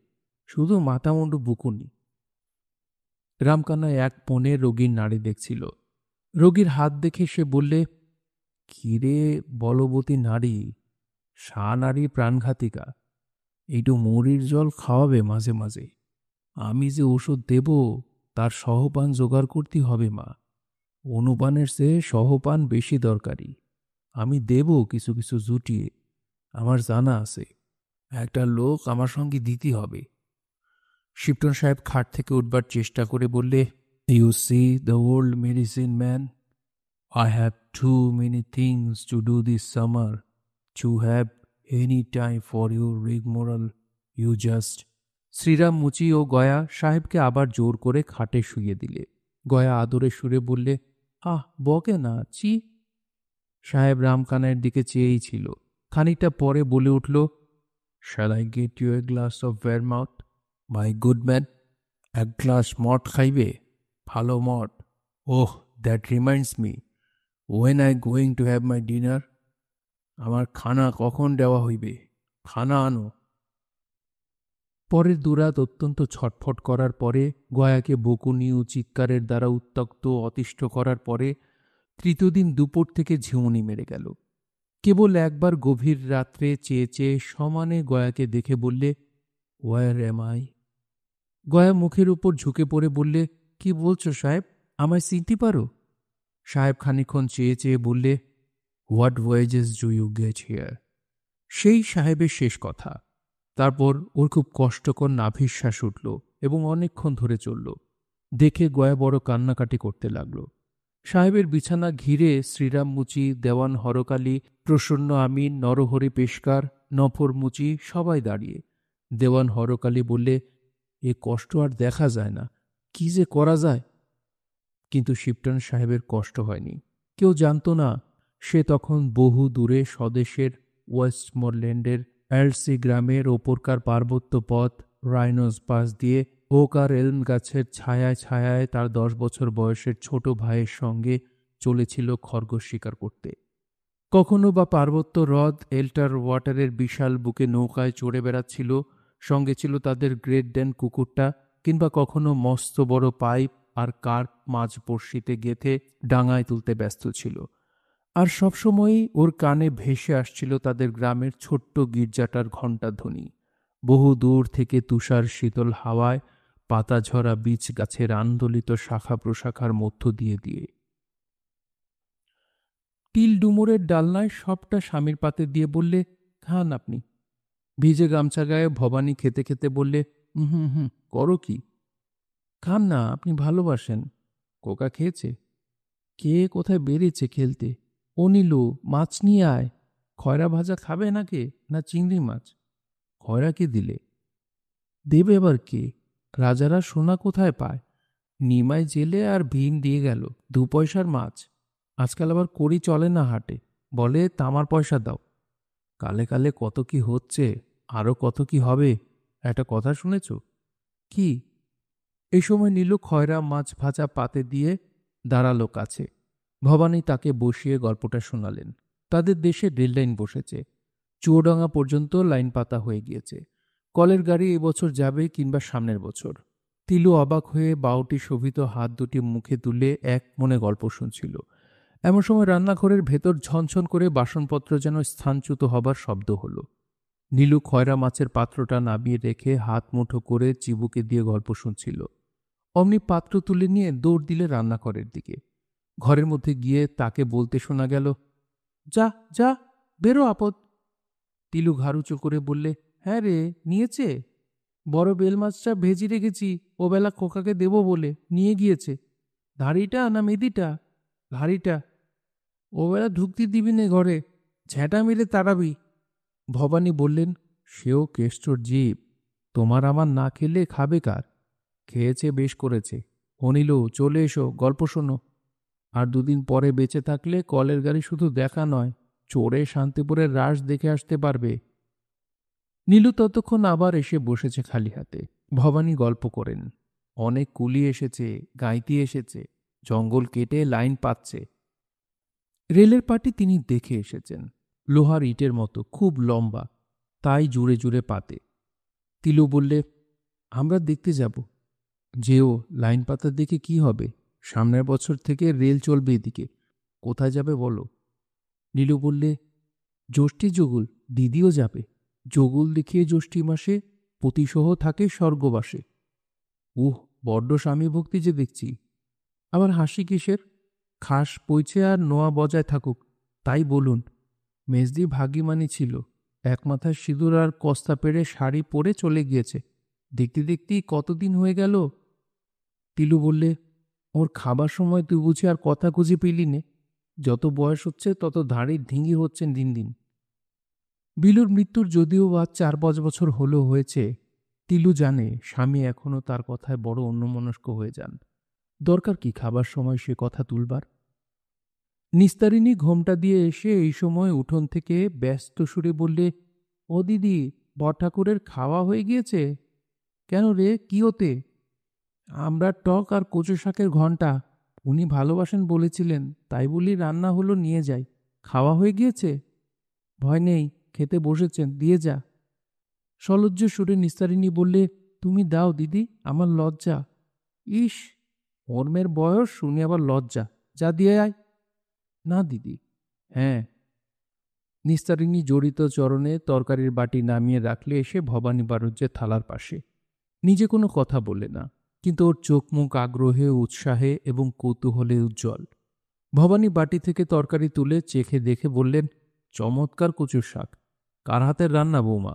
শুধু মাথা মুন্ডু বুকুনি। রামকান্না এক পণে রোগীর নাড়ি দেখছিল। রোগীর হাত দেখে সে বললে, কিরে বলবতী নারী, সা নারী প্রাণঘাতিকা, এইটু মরির জল খাওয়াবে মাঝে মাঝে। আমি যে ওষুধ দেব তার সহপান জোগাড় করতে হবে মা। অনুপানের চেয়ে সহপান বেশি দরকারি। আমি দেব কিছু কিছু জুটিয়ে, আমার জানা আছে। একটা লোক আমার সঙ্গে দিতে হবে। শিবটন সাহেব খাট থেকে উঠবার চেষ্টা করে বললে, you see the old medicine man, I have too many things to do this summer to have any time for your rigmarole. You just... Shriram, মুচি ও গয়া সাহেবকে আবার জোর করে খাটে শুইয়ে দিলে। গয়া আদরে সুরে বললে, আহ, বকে না, চি। সাহেব রামকানাইয়ের দিকে চেয়েই ছিল। খানিকটা পরে বলে উঠল, shall I get you a glass of vermouth, my good man? এক গ্লাস মদ খাইবে? ভালো মদ। Oh, that reminds me, when I going to have my dinner? আমার খানা কখন দেওয়া হইবে? খানা আনো। পরের দুরাত অত্যন্ত ছটফট করার পরে, গয়াকে বকুনি ও চিৎকারের দ্বারা উত্ত্যক্ত অতিষ্ঠ করার পরে, তৃতীয় দিন দুপুর থেকে ঝিমুনি মেরে গেল। কেবল একবার গভীর রাত্রে চেয়ে চেয়ে সমানে গয়াকে দেখে বললে, ওয়ার এম আই? গয়া মুখের উপর ঝুঁকে পড়ে বললে, কি বলছো সাহেব, আমায় চিনতে পারো? সাহেব খানিকক্ষণ চেয়ে চেয়ে বললে, what wages do you get here? সেই সাহেবের শেষ কথা। তারপর ওর খুব কষ্টকর নাভিশ্বাস উঠল এবং অনেকক্ষণ ধরে চলল। দেখে গয়া বড় কান্নাকাটি করতে লাগল। সাহেবের বিছানা ঘিরে শ্রীরাম মুচি, দেওয়ান হরকালি, প্রসন্ন আমিন, নরহরি পেশকার, নফর মুচি সবাই দাঁড়িয়ে। দেওয়ান হরকালি বললে, এ কষ্ট আর দেখা যায় না, কি যে করা যায়। কিন্তু শিবটন সাহেবের কষ্ট হয়নি। কেউ জানত না সে তখন বহু দূরে স্বদেশের ওয়েস্টমোরল্যান্ডের এলসি গ্রামের ওপরকার পার্বত্য পথ রাইনোস পাস দিয়ে ওক আর এলম গাছের ছায়ায় ছায়ায় তার 10 বছর বয়সের ছোট ভাইয়ের সঙ্গে চলেছিল খরগোশ শিকার করতে। কখনো বা পার্বত্য হ্রদ এল্টার ওয়াটারের বিশাল বুকে নৌকায় চড়ে বেড়াচ্ছিল, সঙ্গে ছিল তাদের গ্রেট ডেন কুকুরটা, কিংবা কখনো মস্ত বড় পাইপ আর কার্প মাছ বড়শিতে গেঁথে ডাঙায় তুলতে ব্যস্ত ছিল। আর সবসময়ই ওর কানে ভেসে আসছিল তাদের গ্রামের ছোট্ট গির্জাটার ঘণ্টাধ্বনি, বহু দূর থেকে তুষার শীতল হাওয়ায় পাতা ঝরা বীজ গাছের আন্দোলিত শাখা প্রশাখার মধ্য দিয়ে দিয়ে। তিল ডুমুরের ডালনায় সবটা স্বামীর পাতে দিয়ে বললে, খান আপনি। ভিজে গামছা গায়ে ভবানী খেতে খেতে বললে, হুম হুম, করো কি? খান না, আপনি ভালোবাসেন। কোকা খেয়েছে? কে কোথায় বেরিয়েছে খেলতে? ও নীলু, মাছ নিয়ে আয়। খয়রা ভাজা খাবে নাকি, না চিংড়ি মাছ? খয়রা কে দিলে? দেবে আবার কে? রাজারা সোনা কোথায় পায়? নিমাই জেলে আর ভীম দিয়ে গেল 2 পয়সার মাছ। আজকাল আবার কড়ি চলে না হাটে, বলে তামার পয়সা দাও। কালে কালে কত কি হচ্ছে, আরো কত কি হবে। একটা কথা শুনেছ? কি? এই সময় নীলু খয়রা মাছ ভাজা পাতে দিয়ে দাঁড়ালো কাছে। ভবানী তাকে বসিয়ে গল্পটা শোনালেন। তাদের দেশে রেললাইন বসেছে, চুয়াডাঙ্গা পর্যন্ত লাইন পাতা হয়ে গিয়েছে। কলের গাড়ি এবছর যাবে কিংবা সামনের বছর। তিলু অবাক হয়ে বাউটি শোভিত হাত দুটি মুখে তুলে এক মনে গল্প শুনছিল। এমন সময় রান্নাঘরের ভেতর ঝনঝন করে বাসনপত্র যেন স্থানচ্যুত হবার শব্দ হলো। নীলু খয়রা মাছের পাত্রটা নামিয়ে রেখে হাত মুঠো করে চিবুকে দিয়ে গল্প শুনছিল। অমনি পাত্র তুলে নিয়ে দৌড় দিলে রান্নাঘরের দিকে। ঘরের মধ্যে গিয়ে তাকে বলতে শোনা গেল, যা যা, বেরো আপদ। তিলু ঘাড়ুচো করে বললে, হ্যাঁ রে, নিয়েছে। বড় বেল মাছটা ভেজি রেখেছি, ও বেলা খোকাকে দেব বলে নিয়ে গিয়েছে। ধাড়িটা না মেদিটা? ধাড়িটা। ও বেলা ঢুকতে দিবি নে ঘরে, ঝ্যাঁটা মেরে তাড়াবি। ভবানী বললেন, সেও কেষ্টর জীব, তোমার আমার না খেলে খাবে কার? খেয়েছে, বেশ করেছে। অনিল, চলে এসো, গল্প শোনো। আর 2 দিন পরে বেঁচে থাকলে কলের গাড়ি শুধু দেখা নয়, চড়ে শান্তিপুরের রাস দেখে আসতে পারবে। নীলু ততক্ষণ আবার এসে বসেছে খালি হাতে। ভবানী গল্প করেন, অনেক কুলি এসেছে, গাইতি এসেছে, জঙ্গল কেটে লাইন পাচ্ছে। রেলের পাটি তিনি দেখে এসেছেন, লোহার ইটের মতো, খুব লম্বা, তাই জুড়ে জুড়ে পাতে। তিলু বললে, আমরা দেখতে যাব। যেও, লাইন পাতা দেখে কি হবে? সামনের বছর থেকে রেল চলবে এদিকে। কোথায় যাবে বলো? নীলু বললে, জ্যৈষ্ঠী যোগুল, দিদিও যাবে। যোগুল দেখিয়ে জ্যৈষ্ঠী মাসে পতিসহ থাকে স্বর্গবাসে। বড্ড স্বামী ভক্তি যে দেখছি। আবার হাসি কিসের? খাস পইছে আর নোয়া বজায় থাকুক, তাই বলুন। মেজদি ভাগিমানি ছিল, এক মাথায় সিঁদুর আর কস্তা পেড়ে শাড়ি পরে চলে গিয়েছে। দেখতে দেখতেই কতদিন হয়ে গেল। তিলু বললে, ওর খাবার সময় তুই বুঝি আর কথা খুঁজে পেলি নে? যত বয়স হচ্ছে তত ধাড়ির ঢিঙ্গি হচ্ছেন দিন দিন। বিলুর মৃত্যুর যদিও বা 4-5 বছর হলেও হয়েছে, তিলু জানে স্বামী এখনো তার কথায় বড় অন্যমনস্ক হয়ে যান। দরকার কি খাবার সময় সে কথা তুলবার? নিস্তারিণী ঘোমটা দিয়ে এসে এই সময় উঠোন থেকে ব্যস্ত সুরে বললে, ও দিদি, বরঠাকুরের খাওয়া হয়ে গিয়েছে? কেন রে, কি হতে? আমরা টক আর কচু শাকের ঘণ্টা, উনি ভালোবাসেন বলেছিলেন, তাই বলি রান্না হলো, নিয়ে যাই। খাওয়া হয়ে গিয়েছে? ভয় নেই, খেতে বসেছেন, দিয়ে যা। সলজ্জ সুরে নিস্তারিণী বললে, তুমি দাও দিদি, আমার লজ্জা। ইস, ওর মেয়ের বয়স, শুনি আবার লজ্জা। যা দিয়ে আয়। না দিদি। হ্যাঁ। নিস্তারিণী জড়িত চরণে তরকারির বাটি নামিয়ে রাখলে এসে ভবানী বাড়ুজ্যের থালার পাশে। নিজে কোনো কথা বললে না, কিন্তু ওর চোখ মুখ আগ্রহে, উৎসাহে এবং কৌতূহলে উজ্জ্বল। ভবানী বাটি থেকে তরকারি তুলে চেখে দেখে বললেন, চমৎকার কচুর শাক। কার হাতের রান্না বৌমা?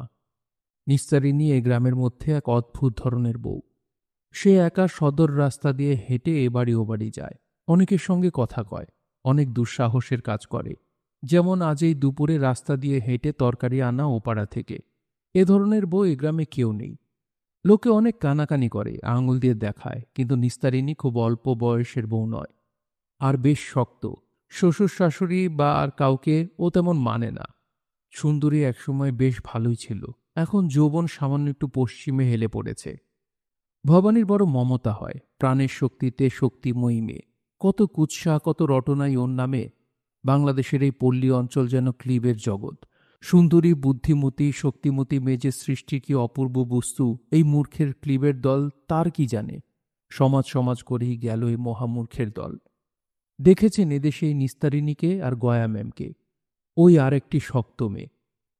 নিস্তারিণী এ গ্রামের মধ্যে এক অদ্ভুত ধরনের বউ। সে একা সদর রাস্তা দিয়ে হেঁটে এ বাড়ি ও বাড়ি যায়, অনেকের সঙ্গে কথা কয়, অনেক দুঃসাহসের কাজ করে। যেমন আজ এই দুপুরে রাস্তা দিয়ে হেঁটে তরকারি আনা ওপাড়া থেকে। এ ধরনের বউ এ গ্রামে কেউ নেই। লোকে অনেক কানাকানি করে, আঙুল দিয়ে দেখায়, কিন্তু নিস্তারিণী খুব অল্প বয়সের বউ নয়, আর বেশ শক্ত। শ্বশুর শাশুড়ি বা আর কাউকে ও তেমন মানে না। সুন্দরী একসময় বেশ ভালোই ছিল, এখন যৌবন সামান্য একটু পশ্চিমে হেলে পড়েছে। ভবানীর বড় মমতা হয়, প্রাণের শক্তিতে শক্তিময়ী মেয়ে। কত কুৎসা, কত রটনাই ওর নামে। বাংলাদেশের এই পল্লী অঞ্চল যেন ক্লিবের জগৎ। সুন্দরী, বুদ্ধিমতী, শক্তিমতী মেয়ে যে সৃষ্টি কি অপূর্ব বস্তু, এই মূর্খের ক্লিবের দল তার কি জানে। সমাজ সমাজ করেই গেল এই মহামূর্খের দল। দেখেছেন এদেশে এই নিস্তারিণীকে আর গয়া ম্যামকে। ওই আর একটি শক্ত মেয়ে,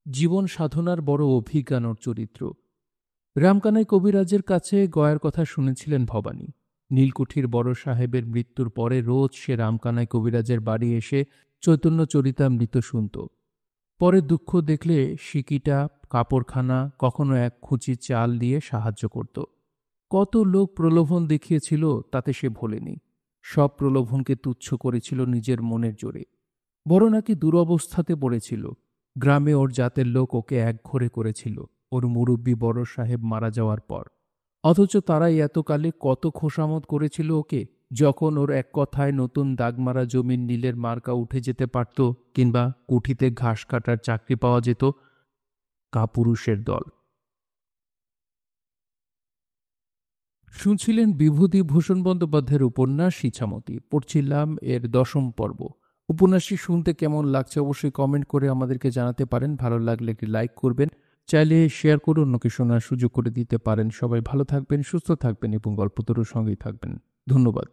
জীবন সাধনার বড় অভিজ্ঞানর চরিত্র। রামকানাই কবিরাজের কাছে গয়ার কথা শুনেছিলেন ভবানী। নীলকুঠির বড় সাহেবের মৃত্যুর পরে রোজ সে রামকানাই কবিরাজের বাড়ি এসে চৈতন্য চরিতামৃত শুনত। পরে দুঃখ দেখলে সিকিটা, কাপড়খানা, কখনো এক খুঁচি চাল দিয়ে সাহায্য করত। কত লোক প্রলোভন দেখিয়েছিল, তাতে সে ভোলেনি। সব প্রলোভনকে তুচ্ছ করেছিল নিজের মনের জোরে। বড় নাকি দুরবস্থাতে পড়েছিল। গ্রামে ওর জাতের লোক ওকে একঘরে করেছিল ওর মুরব্বী বড় সাহেব মারা যাওয়ার পর। অথচ তারাই এতকালে কত খোসামত করেছিল ওকে, যখন ওর এক কথায় নতুন দাগমারা জমির নীলের মার্কা উঠে যেতে পারত, কিংবা কুঠিতে ঘাস কাটার চাকরি পাওয়া যেত। কাপুরুষের দল। শুনছিলেন বিভূতিভূষণ বন্দ্যোপাধ্যায়ের উপন্যাস ইছামতি। পড়ছিলাম এর 10ম পর্ব। উপন্যাসটি শুনতে কেমন লাগছে অবশ্যই কমেন্ট করে আমাদেরকে জানাতে পারেন। ভালো লাগলে একটি লাইক করবেন, চাইলে শেয়ার করে অন্যকে শোনার সুযোগ করে দিতে পারেন। সবাই ভালো থাকবেন, সুস্থ থাকবেন এবং গল্পতরুর সঙ্গেই থাকবেন। ধন্যবাদ।